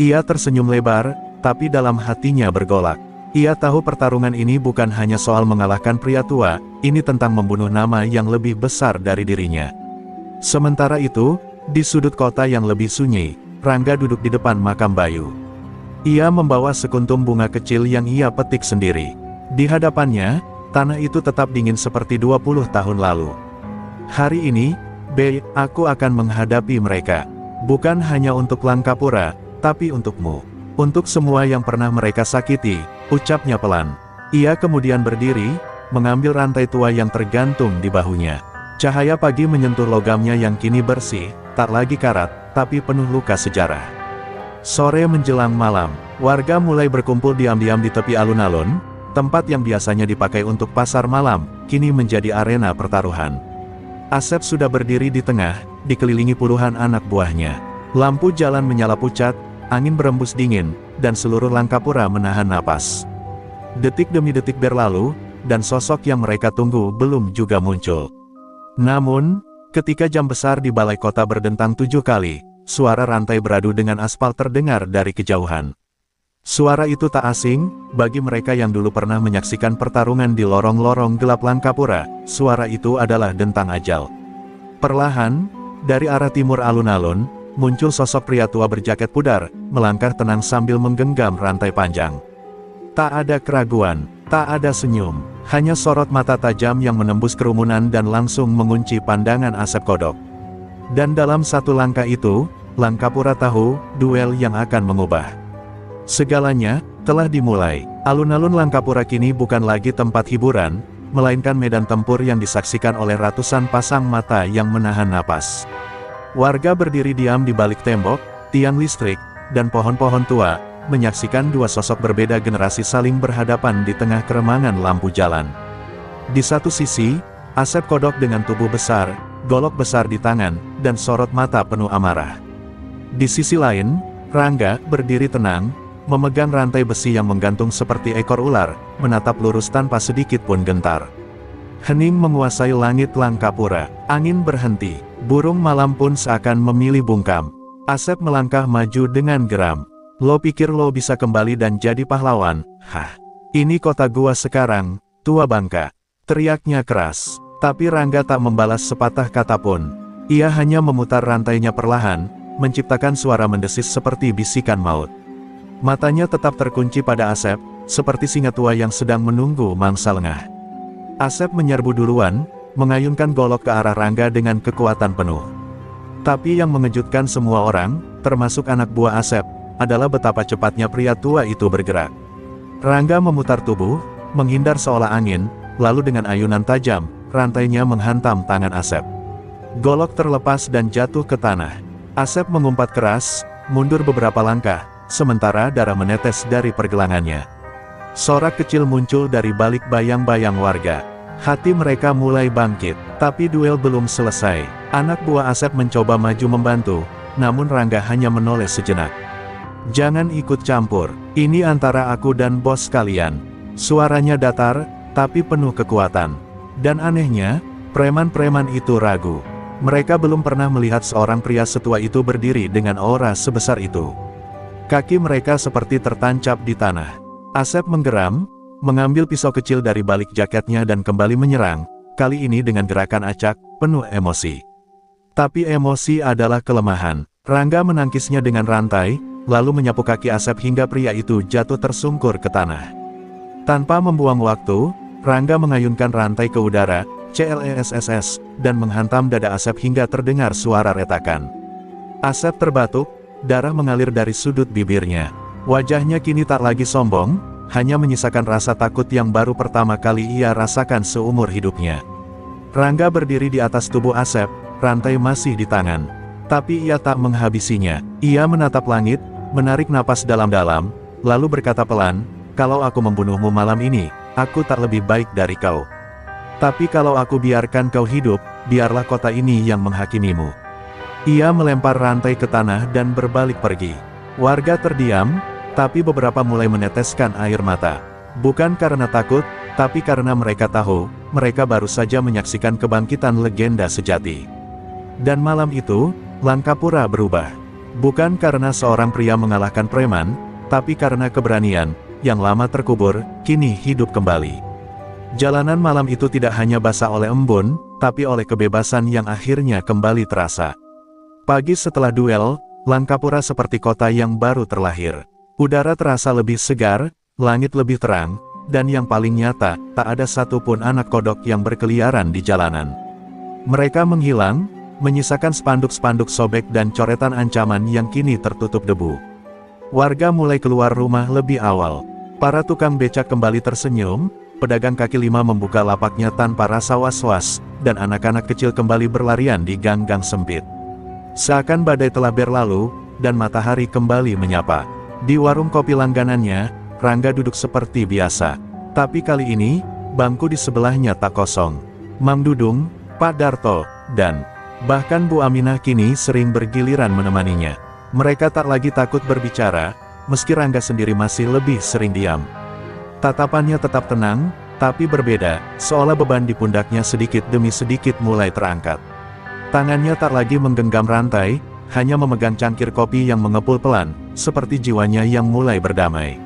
Speaker 1: Ia tersenyum lebar, tapi dalam hatinya bergolak. Ia tahu pertarungan ini bukan hanya soal mengalahkan pria tua, ini tentang membunuh nama yang lebih besar dari dirinya. Sementara itu, di sudut kota yang lebih sunyi, Rangga duduk di depan makam Bayu. Ia membawa sekuntum bunga kecil yang ia petik sendiri. Di hadapannya, tanah itu tetap dingin seperti 20 tahun lalu. Hari ini, aku akan menghadapi mereka. Bukan hanya untuk Langkapura, tapi untukmu. Untuk semua yang pernah mereka sakiti, ucapnya pelan. Ia kemudian berdiri, mengambil rantai tua yang tergantung di bahunya. Cahaya pagi menyentuh logamnya yang kini bersih, tak lagi karat, tapi penuh luka sejarah. Sore menjelang malam, warga mulai berkumpul diam-diam di tepi alun-alun, tempat yang biasanya dipakai untuk pasar malam, kini menjadi arena pertaruhan. Asep sudah berdiri di tengah, dikelilingi puluhan anak buahnya. Lampu jalan menyala pucat, angin berembus dingin, dan seluruh Langkapura menahan napas. Detik demi detik berlalu, dan sosok yang mereka tunggu belum juga muncul. Namun, ketika jam besar di balai kota berdentang 7 kali, suara rantai beradu dengan aspal terdengar dari kejauhan. Suara itu tak asing, bagi mereka yang dulu pernah menyaksikan pertarungan di lorong-lorong gelap Langkapura, suara itu adalah dentang ajal. Perlahan, dari arah timur alun-alun, muncul sosok pria tua berjaket pudar, melangkah tenang sambil menggenggam rantai panjang. Tak ada keraguan, tak ada senyum, hanya sorot mata tajam yang menembus kerumunan dan langsung mengunci pandangan Asep Kodok. Dan dalam satu langkah itu, Langkapura tahu, duel yang akan mengubah segalanya, telah dimulai. Alun-alun Langkapura kini bukan lagi tempat hiburan, melainkan medan tempur yang disaksikan oleh ratusan pasang mata yang menahan napas. Warga berdiri diam di balik tembok, tiang listrik, dan pohon-pohon tua, menyaksikan dua sosok berbeda generasi saling berhadapan di tengah keremangan lampu jalan. Di satu sisi, Asep Kodok dengan tubuh besar, golok besar di tangan, dan sorot mata penuh amarah. Di sisi lain, Rangga berdiri tenang, memegang rantai besi yang menggantung seperti ekor ular, menatap lurus tanpa sedikit pun gentar. Hening menguasai langit Langkapura, angin berhenti, burung malam pun seakan memilih bungkam. Asep melangkah maju dengan geram. Lo pikir lo bisa kembali dan jadi pahlawan? Hah? Ini kota gua sekarang, tua bangka. Teriaknya keras. Tapi Rangga tak membalas sepatah kata pun. Ia hanya memutar rantainya perlahan, menciptakan suara mendesis seperti bisikan maut. Matanya tetap terkunci pada Asep, seperti singa tua yang sedang menunggu mangsa lengah. Asep menyerbu duluan, mengayunkan golok ke arah Rangga dengan kekuatan penuh. Tapi yang mengejutkan semua orang, termasuk anak buah Asep, adalah betapa cepatnya pria tua itu bergerak. Rangga memutar tubuh, menghindar seolah angin, lalu dengan ayunan tajam, rantainya menghantam tangan Asep. Golok terlepas dan jatuh ke tanah. Asep mengumpat keras, mundur beberapa langkah, sementara darah menetes dari pergelangannya. Sorak kecil muncul dari balik bayang-bayang warga. Hati mereka mulai bangkit, tapi duel belum selesai. Anak buah Asep mencoba maju membantu, namun Rangga hanya menoleh sejenak. "Jangan ikut campur, ini antara aku dan bos kalian." Suaranya datar, tapi penuh kekuatan. Dan anehnya, preman-preman itu ragu. Mereka belum pernah melihat seorang pria setua itu berdiri dengan aura sebesar itu. Kaki mereka seperti tertancap di tanah. Asep menggeram, mengambil pisau kecil dari balik jaketnya dan kembali menyerang, kali ini dengan gerakan acak, penuh emosi. Tapi emosi adalah kelemahan. Rangga menangkisnya dengan rantai, lalu menyapu kaki Asep hingga pria itu jatuh tersungkur ke tanah. Tanpa membuang waktu, Rangga mengayunkan rantai ke udara, CLESSS, dan menghantam dada Asep hingga terdengar suara retakan. Asep terbatuk, darah mengalir dari sudut bibirnya. Wajahnya kini tak lagi sombong, hanya menyisakan rasa takut yang baru pertama kali ia rasakan seumur hidupnya. Rangga berdiri di atas tubuh Asep, rantai masih di tangan. Tapi ia tak menghabisinya. Ia menatap langit, menarik napas dalam-dalam, lalu berkata pelan, "Kalau aku membunuhmu malam ini, aku tak lebih baik dari kau. Tapi kalau aku biarkan kau hidup, biarlah kota ini yang menghakimimu." Ia melempar rantai ke tanah dan berbalik pergi. Warga terdiam, tapi beberapa mulai meneteskan air mata. Bukan karena takut, tapi karena mereka tahu, mereka baru saja menyaksikan kebangkitan legenda sejati. Dan malam itu, Langkapura berubah. Bukan karena seorang pria mengalahkan preman, tapi karena keberanian, yang lama terkubur, kini hidup kembali. Jalanan malam itu tidak hanya basah oleh embun, tapi oleh kebebasan yang akhirnya kembali terasa. Pagi setelah duel, Langkapura seperti kota yang baru terlahir. Udara terasa lebih segar, langit lebih terang, dan yang paling nyata, tak ada satupun anak kodok yang berkeliaran di jalanan. Mereka menghilang, menyisakan spanduk-spanduk sobek dan coretan ancaman yang kini tertutup debu. Warga mulai keluar rumah lebih awal. Para tukang becak kembali tersenyum, pedagang kaki lima membuka lapaknya tanpa rasa was-was, dan anak-anak kecil kembali berlarian di gang-gang sempit. Seakan badai telah berlalu, dan matahari kembali menyapa. Di warung kopi langganannya, Rangga duduk seperti biasa. Tapi kali ini, bangku di sebelahnya tak kosong. Mang Dudung, Pak Darto, dan bahkan Bu Aminah kini sering bergiliran menemaninya. Mereka tak lagi takut berbicara, meski Rangga sendiri masih lebih sering diam. Tatapannya tetap tenang, tapi berbeda, seolah beban di pundaknya sedikit demi sedikit mulai terangkat. Tangannya tak lagi menggenggam rantai, hanya memegang cangkir kopi yang mengepul pelan, seperti jiwanya yang mulai berdamai.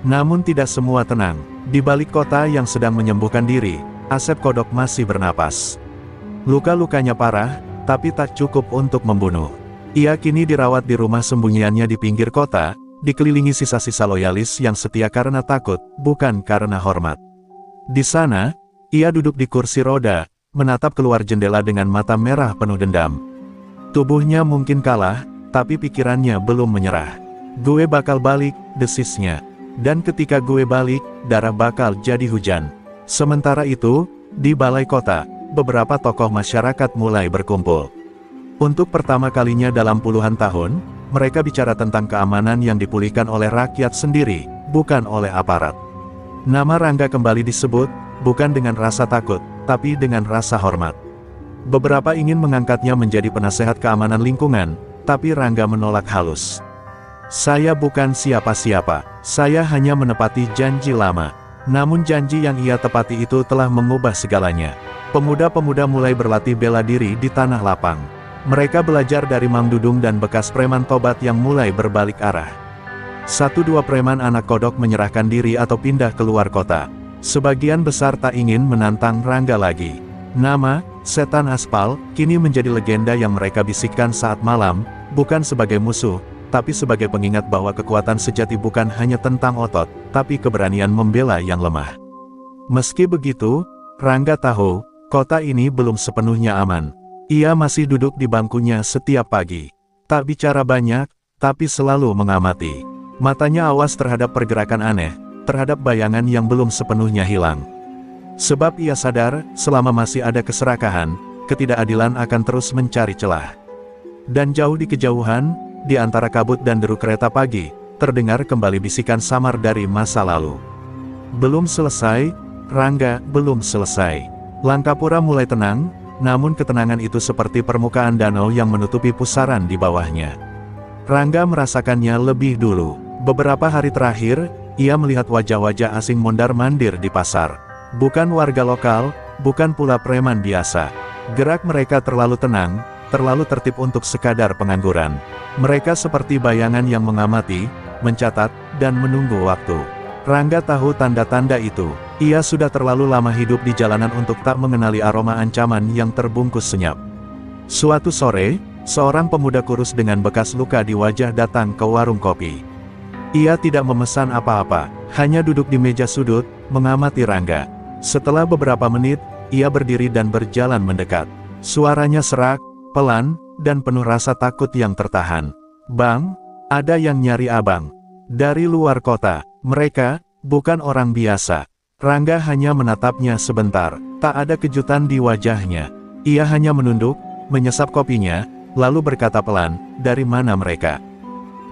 Speaker 1: Namun tidak semua tenang. Di balik kota yang sedang menyembuhkan diri, Asep Kodok masih bernapas. Luka-lukanya parah, tapi tak cukup untuk membunuh. Ia kini dirawat di rumah sembunyiannya di pinggir kota, dikelilingi sisa-sisa loyalis yang setia karena takut, bukan karena hormat. Di sana, ia duduk di kursi roda, menatap keluar jendela dengan mata merah penuh dendam. Tubuhnya mungkin kalah, tapi pikirannya belum menyerah. "Gue bakal balik," desisnya. "Dan ketika gue balik, darah bakal jadi hujan." Sementara itu, di balai kota, beberapa tokoh masyarakat mulai berkumpul. Untuk pertama kalinya dalam puluhan tahun, mereka bicara tentang keamanan yang dipulihkan oleh rakyat sendiri, bukan oleh aparat. Nama Rangga kembali disebut, bukan dengan rasa takut, tapi dengan rasa hormat. Beberapa ingin mengangkatnya menjadi penasehat keamanan lingkungan, tapi Rangga menolak halus. "Saya bukan siapa-siapa, saya hanya menepati janji lama." Namun janji yang ia tepati itu telah mengubah segalanya. Pemuda-pemuda mulai berlatih bela diri di tanah lapang. Mereka belajar dari Mang Dudung dan bekas preman tobat yang mulai berbalik arah. 1-2 preman anak kodok menyerahkan diri atau pindah keluar kota. Sebagian besar tak ingin menantang Rangga lagi. Nama, Setan Aspal, kini menjadi legenda yang mereka bisikkan saat malam, bukan sebagai musuh, tapi sebagai pengingat bahwa kekuatan sejati bukan hanya tentang otot, tapi keberanian membela yang lemah. Meski begitu, Rangga tahu, kota ini belum sepenuhnya aman. Ia masih duduk di bangkunya setiap pagi. Tak bicara banyak, tapi selalu mengamati. Matanya awas terhadap pergerakan aneh, terhadap bayangan yang belum sepenuhnya hilang. Sebab ia sadar, selama masih ada keserakahan, ketidakadilan akan terus mencari celah. Dan jauh di kejauhan, di antara kabut dan deru kereta pagi, terdengar kembali bisikan samar dari masa lalu. "Belum selesai, Rangga, belum selesai." Langkapura mulai tenang, namun ketenangan itu seperti permukaan danau yang menutupi pusaran di bawahnya. Rangga merasakannya lebih dulu. Beberapa hari terakhir, ia melihat wajah-wajah asing mondar-mandir di pasar. Bukan warga lokal, bukan pula preman biasa. Gerak mereka terlalu tenang, terlalu tertib untuk sekadar pengangguran. Mereka seperti bayangan yang mengamati, mencatat, dan menunggu waktu. Rangga tahu tanda-tanda itu. Ia sudah terlalu lama hidup di jalanan untuk tak mengenali aroma ancaman yang terbungkus senyap. Suatu sore, seorang pemuda kurus dengan bekas luka di wajah datang ke warung kopi. Ia tidak memesan apa-apa, hanya duduk di meja sudut, mengamati Rangga. Setelah beberapa menit, ia berdiri dan berjalan mendekat. Suaranya serak, pelan, dan penuh rasa takut yang tertahan. "Bang, ada yang nyari abang. Dari luar kota. Mereka, bukan orang biasa." Rangga hanya menatapnya sebentar, tak ada kejutan di wajahnya. Ia hanya menunduk, menyesap kopinya, lalu berkata pelan, "Dari mana mereka?"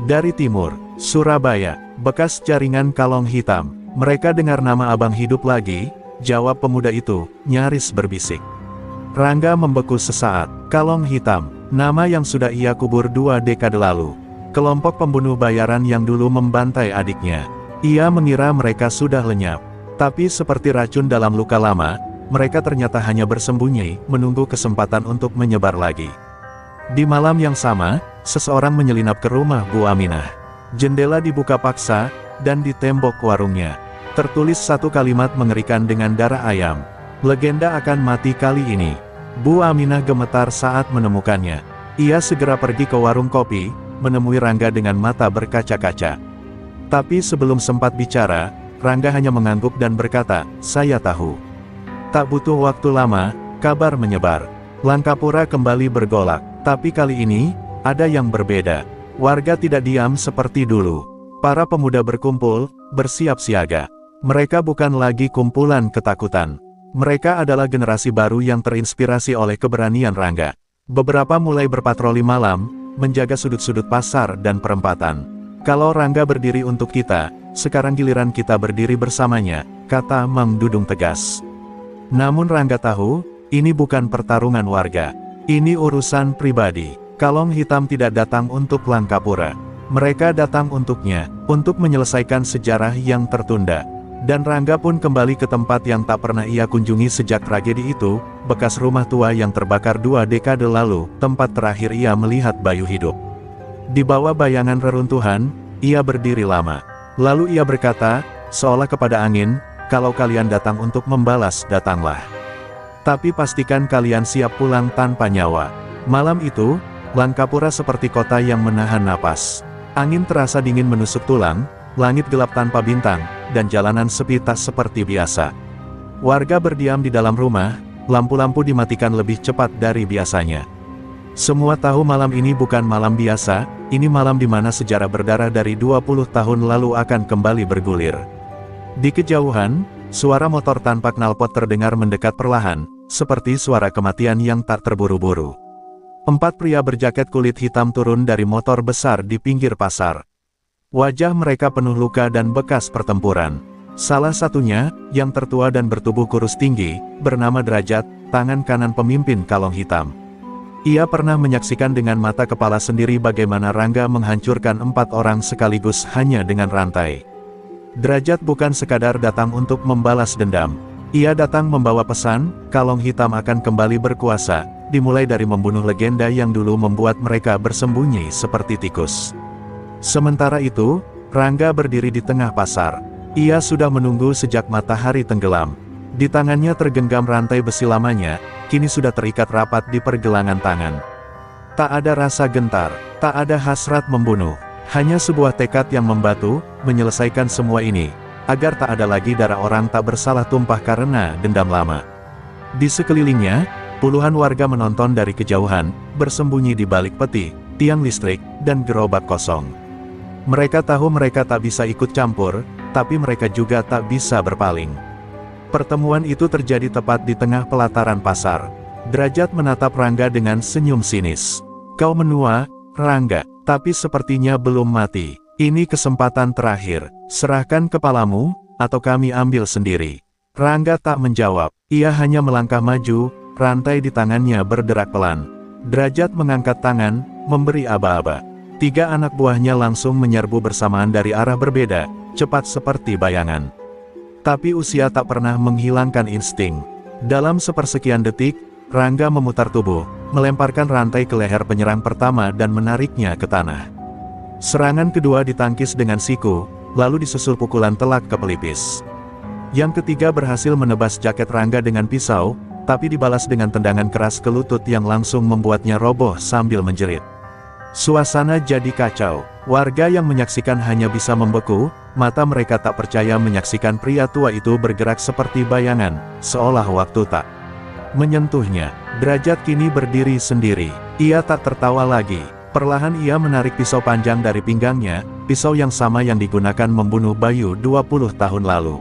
Speaker 1: "Dari timur, Surabaya, bekas jaringan kalong hitam." "Mereka dengar nama abang hidup lagi?" jawab pemuda itu, nyaris berbisik. Rangga membeku sesaat. Kalong hitam, nama yang sudah ia kubur 2 dekade lalu. Kelompok pembunuh bayaran yang dulu membantai adiknya. Ia mengira mereka sudah lenyap. Tapi seperti racun dalam luka lama, mereka ternyata hanya bersembunyi, menunggu kesempatan untuk menyebar lagi. Di malam yang sama, seseorang menyelinap ke rumah Bu Aminah. Jendela dibuka paksa, dan di tembok warungnya tertulis satu kalimat mengerikan dengan darah ayam. "Legenda akan mati kali ini." Bu Aminah gemetar saat menemukannya. Ia segera pergi ke warung kopi, menemui Rangga dengan mata berkaca-kaca. Tapi sebelum sempat bicara, Rangga hanya mengangguk dan berkata, "Saya tahu." Tak butuh waktu lama, kabar menyebar. Langkapura kembali bergolak. Tapi kali ini, ada yang berbeda. Warga tidak diam seperti dulu. Para pemuda berkumpul, bersiap siaga. Mereka bukan lagi kumpulan ketakutan. Mereka adalah generasi baru yang terinspirasi oleh keberanian Rangga. Beberapa mulai berpatroli malam, menjaga sudut-sudut pasar dan perempatan. "Kalau Rangga berdiri untuk kita, sekarang giliran kita berdiri bersamanya," kata Mang Dudung tegas. Namun Rangga tahu, ini bukan pertarungan warga. Ini urusan pribadi. Kalong hitam tidak datang untuk Langkapura. Mereka datang untuknya, untuk menyelesaikan sejarah yang tertunda. Dan Rangga pun kembali ke tempat yang tak pernah ia kunjungi sejak tragedi itu, bekas rumah tua yang terbakar 2 dekade lalu, tempat terakhir ia melihat Bayu hidup. Di bawah bayangan reruntuhan, ia berdiri lama. Lalu ia berkata, seolah kepada angin, "Kalau kalian datang untuk membalas, datanglah. Tapi pastikan kalian siap pulang tanpa nyawa." Malam itu, Langkapura seperti kota yang menahan napas. Angin terasa dingin menusuk tulang, langit gelap tanpa bintang, dan jalanan sepi tak seperti biasa. Warga berdiam di dalam rumah, lampu-lampu dimatikan lebih cepat dari biasanya. Semua tahu malam ini bukan malam biasa, ini malam di mana sejarah berdarah dari 20 tahun lalu akan kembali bergulir. Di kejauhan, suara motor tanpa knalpot terdengar mendekat perlahan, seperti suara kematian yang tak terburu-buru. 4 pria berjaket kulit hitam turun dari motor besar di pinggir pasar. Wajah mereka penuh luka dan bekas pertempuran. Salah satunya, yang tertua dan bertubuh kurus tinggi, bernama Derajat, tangan kanan pemimpin Kalong Hitam. Ia pernah menyaksikan dengan mata kepala sendiri bagaimana Rangga menghancurkan 4 orang sekaligus hanya dengan rantai. Derajat bukan sekadar datang untuk membalas dendam. Ia datang membawa pesan, Kalong Hitam akan kembali berkuasa, dimulai dari membunuh legenda yang dulu membuat mereka bersembunyi seperti tikus. Sementara itu, Rangga berdiri di tengah pasar. Ia sudah menunggu sejak matahari tenggelam. Di tangannya tergenggam rantai besi lamanya, kini sudah terikat rapat di pergelangan tangan. Tak ada rasa gentar, tak ada hasrat membunuh. Hanya sebuah tekad yang membatu, menyelesaikan semua ini, agar tak ada lagi darah orang tak bersalah tumpah karena dendam lama. Di sekelilingnya, puluhan warga menonton dari kejauhan, bersembunyi di balik peti, tiang listrik, dan gerobak kosong. Mereka tahu mereka tak bisa ikut campur, tapi mereka juga tak bisa berpaling. Pertemuan itu terjadi tepat di tengah pelataran pasar. Derajat menatap Rangga dengan senyum sinis. "Kau menua, Rangga, tapi sepertinya belum mati. Ini kesempatan terakhir. Serahkan kepalamu, atau kami ambil sendiri." Rangga tak menjawab. Ia hanya melangkah maju, rantai di tangannya berderak pelan. Derajat mengangkat tangan, memberi aba-aba. 3 anak buahnya langsung menyerbu bersamaan dari arah berbeda, cepat seperti bayangan. Tapi usia tak pernah menghilangkan insting. Dalam sepersekian detik, Rangga memutar tubuh, melemparkan rantai ke leher penyerang pertama dan menariknya ke tanah. Serangan kedua ditangkis dengan siku, lalu disusul pukulan telak ke pelipis. Yang ketiga berhasil menebas jaket Rangga dengan pisau, tapi dibalas dengan tendangan keras ke lutut yang langsung membuatnya roboh sambil menjerit. Suasana jadi kacau. Warga yang menyaksikan hanya bisa membeku, mata mereka tak percaya menyaksikan pria tua itu bergerak seperti bayangan, seolah waktu tak menyentuhnya. Derajat kini berdiri sendiri. Ia tak tertawa lagi. Perlahan ia menarik pisau panjang dari pinggangnya, pisau yang sama yang digunakan membunuh Bayu 20 tahun lalu.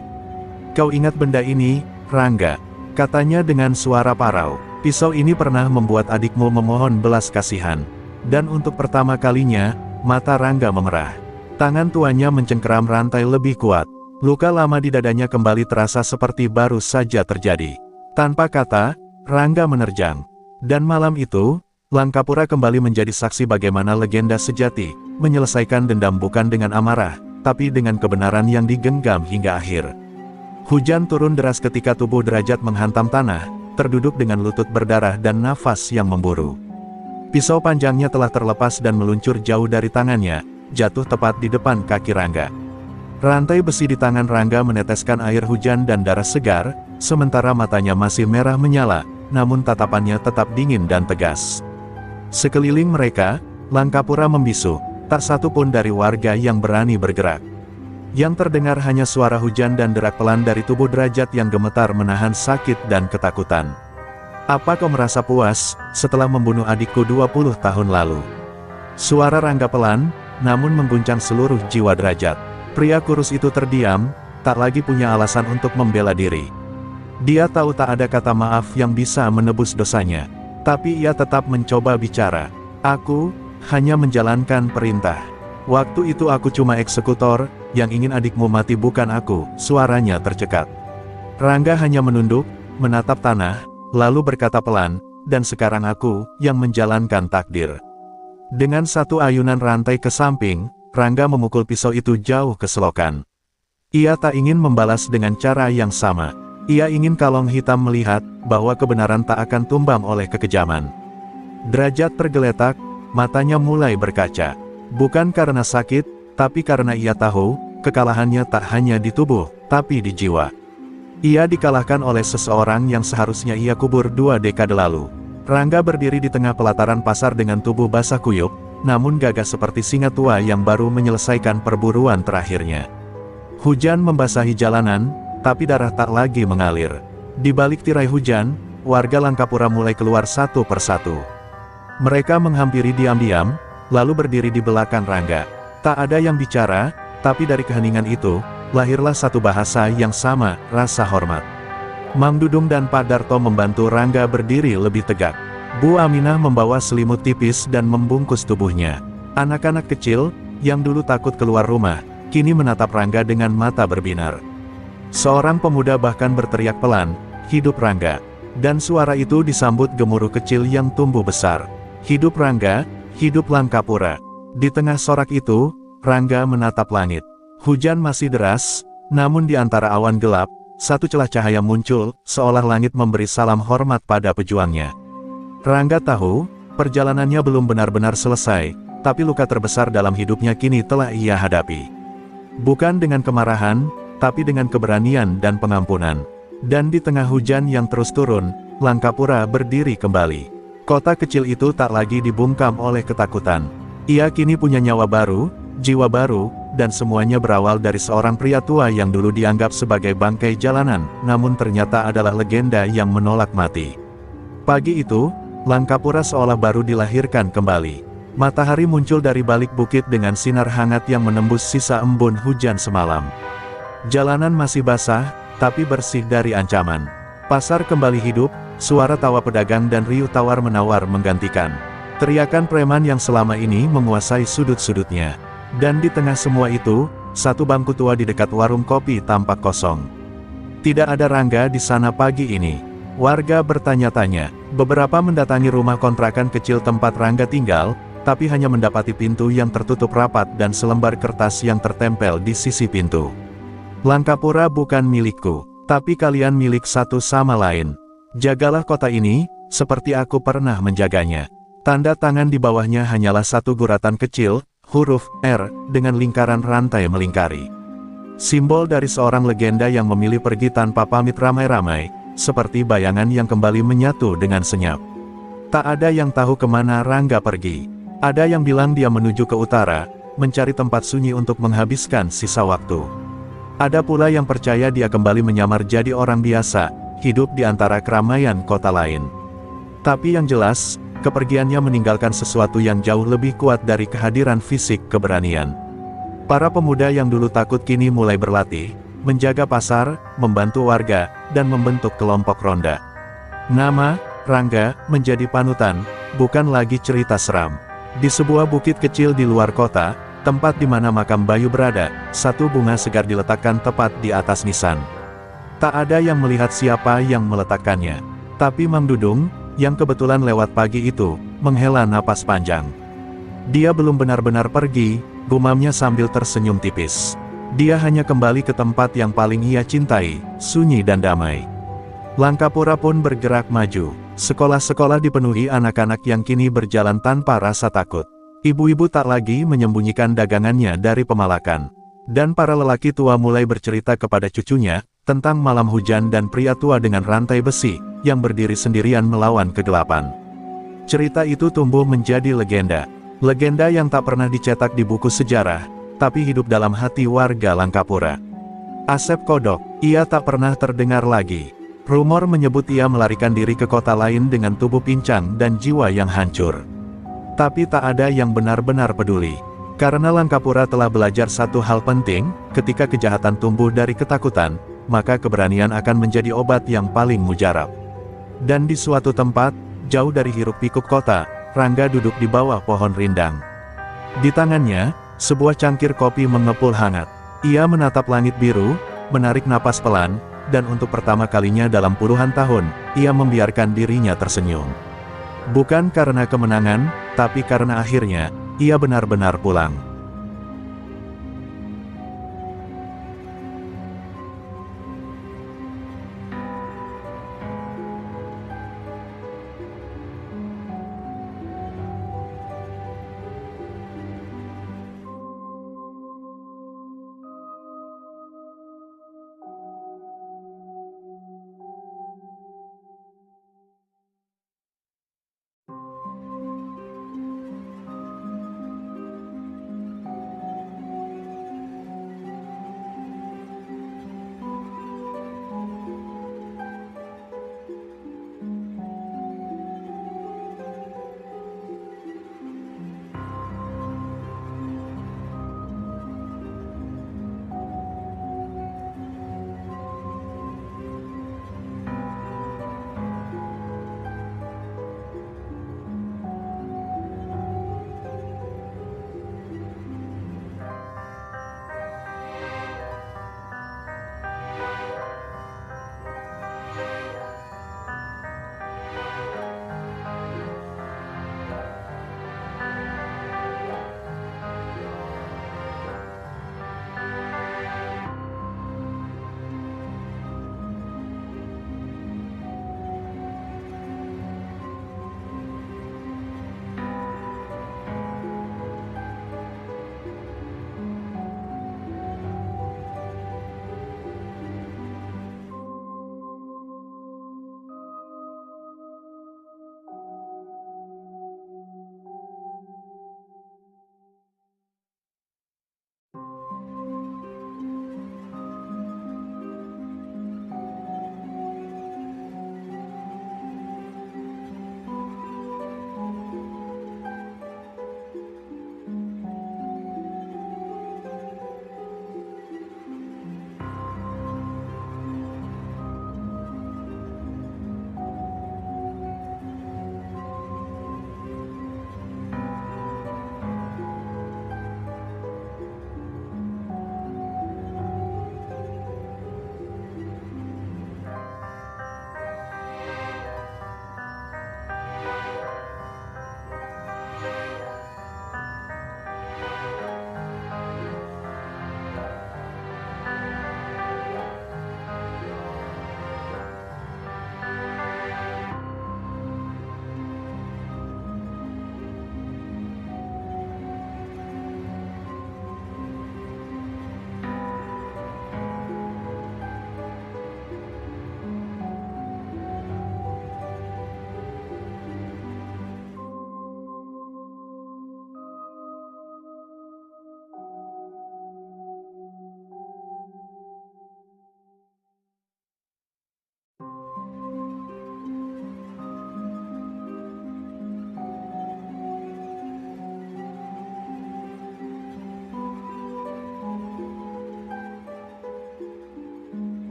Speaker 1: "Kau ingat benda ini, Rangga?" katanya dengan suara parau. "Pisau ini pernah membuat adikmu memohon belas kasihan." Dan untuk pertama kalinya, mata Rangga memerah. Tangan tuanya mencengkeram rantai lebih kuat. Luka lama di dadanya kembali terasa seperti baru saja terjadi. Tanpa kata, Rangga menerjang. Dan malam itu, Langkapura kembali menjadi saksi bagaimana legenda sejati, menyelesaikan dendam bukan dengan amarah, tapi dengan kebenaran yang digenggam hingga akhir. Hujan turun deras ketika tubuh Derajat menghantam tanah, terduduk dengan lutut berdarah dan nafas yang memburu. Pisau panjangnya telah terlepas dan meluncur jauh dari tangannya, jatuh tepat di depan kaki Rangga. Rantai besi di tangan Rangga meneteskan air hujan dan darah segar, sementara matanya masih merah menyala, namun tatapannya tetap dingin dan tegas. Sekeliling mereka, Langkapura membisu, tak satu pun dari warga yang berani bergerak. Yang terdengar hanya suara hujan dan derak pelan dari tubuh Derajat yang gemetar menahan sakit dan ketakutan. "Apa kau merasa puas, setelah membunuh adikku 20 tahun lalu?" Suara Rangga pelan, namun mengguncang seluruh jiwa Derajat. Pria kurus itu terdiam, tak lagi punya alasan untuk membela diri. Dia tahu tak ada kata maaf yang bisa menebus dosanya. Tapi ia tetap mencoba bicara. "Aku hanya menjalankan perintah. Waktu itu aku cuma eksekutor, yang ingin adikmu mati bukan aku." Suaranya tercekat. Rangga hanya menunduk, menatap tanah, lalu berkata pelan, "Dan sekarang aku yang menjalankan takdir." Dengan satu ayunan rantai ke samping, Rangga memukul pisau itu jauh ke selokan. Ia tak ingin membalas dengan cara yang sama. Ia ingin Kalong Hitam melihat bahwa kebenaran tak akan tumbang oleh kekejaman. Derajat tergeletak, matanya mulai berkaca. Bukan karena sakit, tapi karena ia tahu, kekalahannya tak hanya di tubuh, tapi di jiwa. Ia dikalahkan oleh seseorang yang seharusnya ia kubur 2 dekade lalu. Rangga berdiri di tengah pelataran pasar dengan tubuh basah kuyup, namun gagah seperti singa tua yang baru menyelesaikan perburuan terakhirnya. Hujan membasahi jalanan, tapi darah tak lagi mengalir. Di balik tirai hujan, warga Langkapura mulai keluar satu persatu. Mereka menghampiri diam-diam, lalu berdiri di belakang Rangga. Tak ada yang bicara, tapi dari keheningan itu, lahirlah satu bahasa yang sama, rasa hormat. Mang Dudung dan Pak Darto membantu Rangga berdiri lebih tegak. Bu Aminah membawa selimut tipis dan membungkus tubuhnya. Anak-anak kecil, yang dulu takut keluar rumah, kini menatap Rangga dengan mata berbinar. Seorang pemuda bahkan berteriak pelan, "Hidup Rangga!" Dan suara itu disambut gemuruh kecil yang tumbuh besar. "Hidup Rangga! Hidup Langkapura!" Di tengah sorak itu, Rangga menatap langit. Hujan masih deras, namun di antara awan gelap, satu celah cahaya muncul, seolah langit memberi salam hormat pada pejuangnya. Rangga tahu, perjalanannya belum benar-benar selesai, tapi luka terbesar dalam hidupnya kini telah ia hadapi. Bukan dengan kemarahan, tapi dengan keberanian dan pengampunan. Dan di tengah hujan yang terus turun, Langkapura berdiri kembali. Kota kecil itu tak lagi dibungkam oleh ketakutan. Ia kini punya nyawa baru, jiwa baru, dan semuanya berawal dari seorang pria tua yang dulu dianggap sebagai bangkai jalanan, namun ternyata adalah legenda yang menolak mati. Pagi itu, Langkapura seolah baru dilahirkan kembali. Matahari muncul dari balik bukit dengan sinar hangat yang menembus sisa embun hujan semalam. Jalanan masih basah, tapi bersih dari ancaman. Pasar kembali hidup, suara tawa pedagang dan riuh tawar-menawar menggantikan. Teriakan preman yang selama ini menguasai sudut-sudutnya. Dan di tengah semua itu, satu bangku tua di dekat warung kopi tampak kosong. Tidak ada Rangga di sana pagi ini. Warga bertanya-tanya. Beberapa mendatangi rumah kontrakan kecil tempat Rangga tinggal, tapi hanya mendapati pintu yang tertutup rapat dan selembar kertas yang tertempel di sisi pintu. "Langkapura bukan milikku, tapi kalian milik satu sama lain. Jagalah kota ini, seperti aku pernah menjaganya." Tanda tangan di bawahnya hanyalah satu guratan kecil, huruf R, dengan lingkaran rantai melingkari. Simbol dari seorang legenda yang memilih pergi tanpa pamit ramai-ramai, seperti bayangan yang kembali menyatu dengan senyap. Tak ada yang tahu kemana Rangga pergi. Ada yang bilang dia menuju ke utara, mencari tempat sunyi untuk menghabiskan sisa waktu. Ada pula yang percaya dia kembali menyamar jadi orang biasa, hidup di antara keramaian kota lain. Tapi yang jelas, kepergiannya meninggalkan sesuatu yang jauh lebih kuat dari kehadiran fisik keberanian. Para pemuda yang dulu takut kini mulai berlatih, menjaga pasar, membantu warga, dan membentuk kelompok ronda. Nama Rangga menjadi panutan, bukan lagi cerita seram. Di sebuah bukit kecil di luar kota, tempat di mana makam Bayu berada, satu bunga segar diletakkan tepat di atas nisan. Tak ada yang melihat siapa yang meletakkannya. Tapi Mang Dudung, yang kebetulan lewat pagi itu, menghela napas panjang. Dia belum benar-benar pergi, gumamnya sambil tersenyum tipis. Dia hanya kembali ke tempat yang paling ia cintai, sunyi dan damai. Langkapura pun bergerak maju. Sekolah-sekolah dipenuhi anak-anak yang kini berjalan tanpa rasa takut. Ibu-ibu tak lagi menyembunyikan dagangannya dari pemalakan. Dan para lelaki tua mulai bercerita kepada cucunya, tentang malam hujan dan pria tua dengan rantai besi, yang berdiri sendirian melawan kegelapan. Cerita itu tumbuh menjadi legenda. Legenda yang tak pernah dicetak di buku sejarah, tapi hidup dalam hati warga Langkapura. Asep Kodok, ia tak pernah terdengar lagi. Rumor menyebut ia melarikan diri ke kota lain dengan tubuh pincang dan jiwa yang hancur. Tapi tak ada yang benar-benar peduli. Karena Langkapura telah belajar satu hal penting, ketika kejahatan tumbuh dari ketakutan, maka keberanian akan menjadi obat yang paling mujarab. Dan di suatu tempat, jauh dari hiruk-pikuk kota, Rangga duduk di bawah pohon rindang. Di tangannya, sebuah cangkir kopi mengepul hangat. Ia menatap langit biru, menarik napas pelan, dan untuk pertama kalinya dalam puluhan tahun, ia membiarkan dirinya tersenyum. Bukan karena kemenangan, tapi karena akhirnya, ia benar-benar pulang.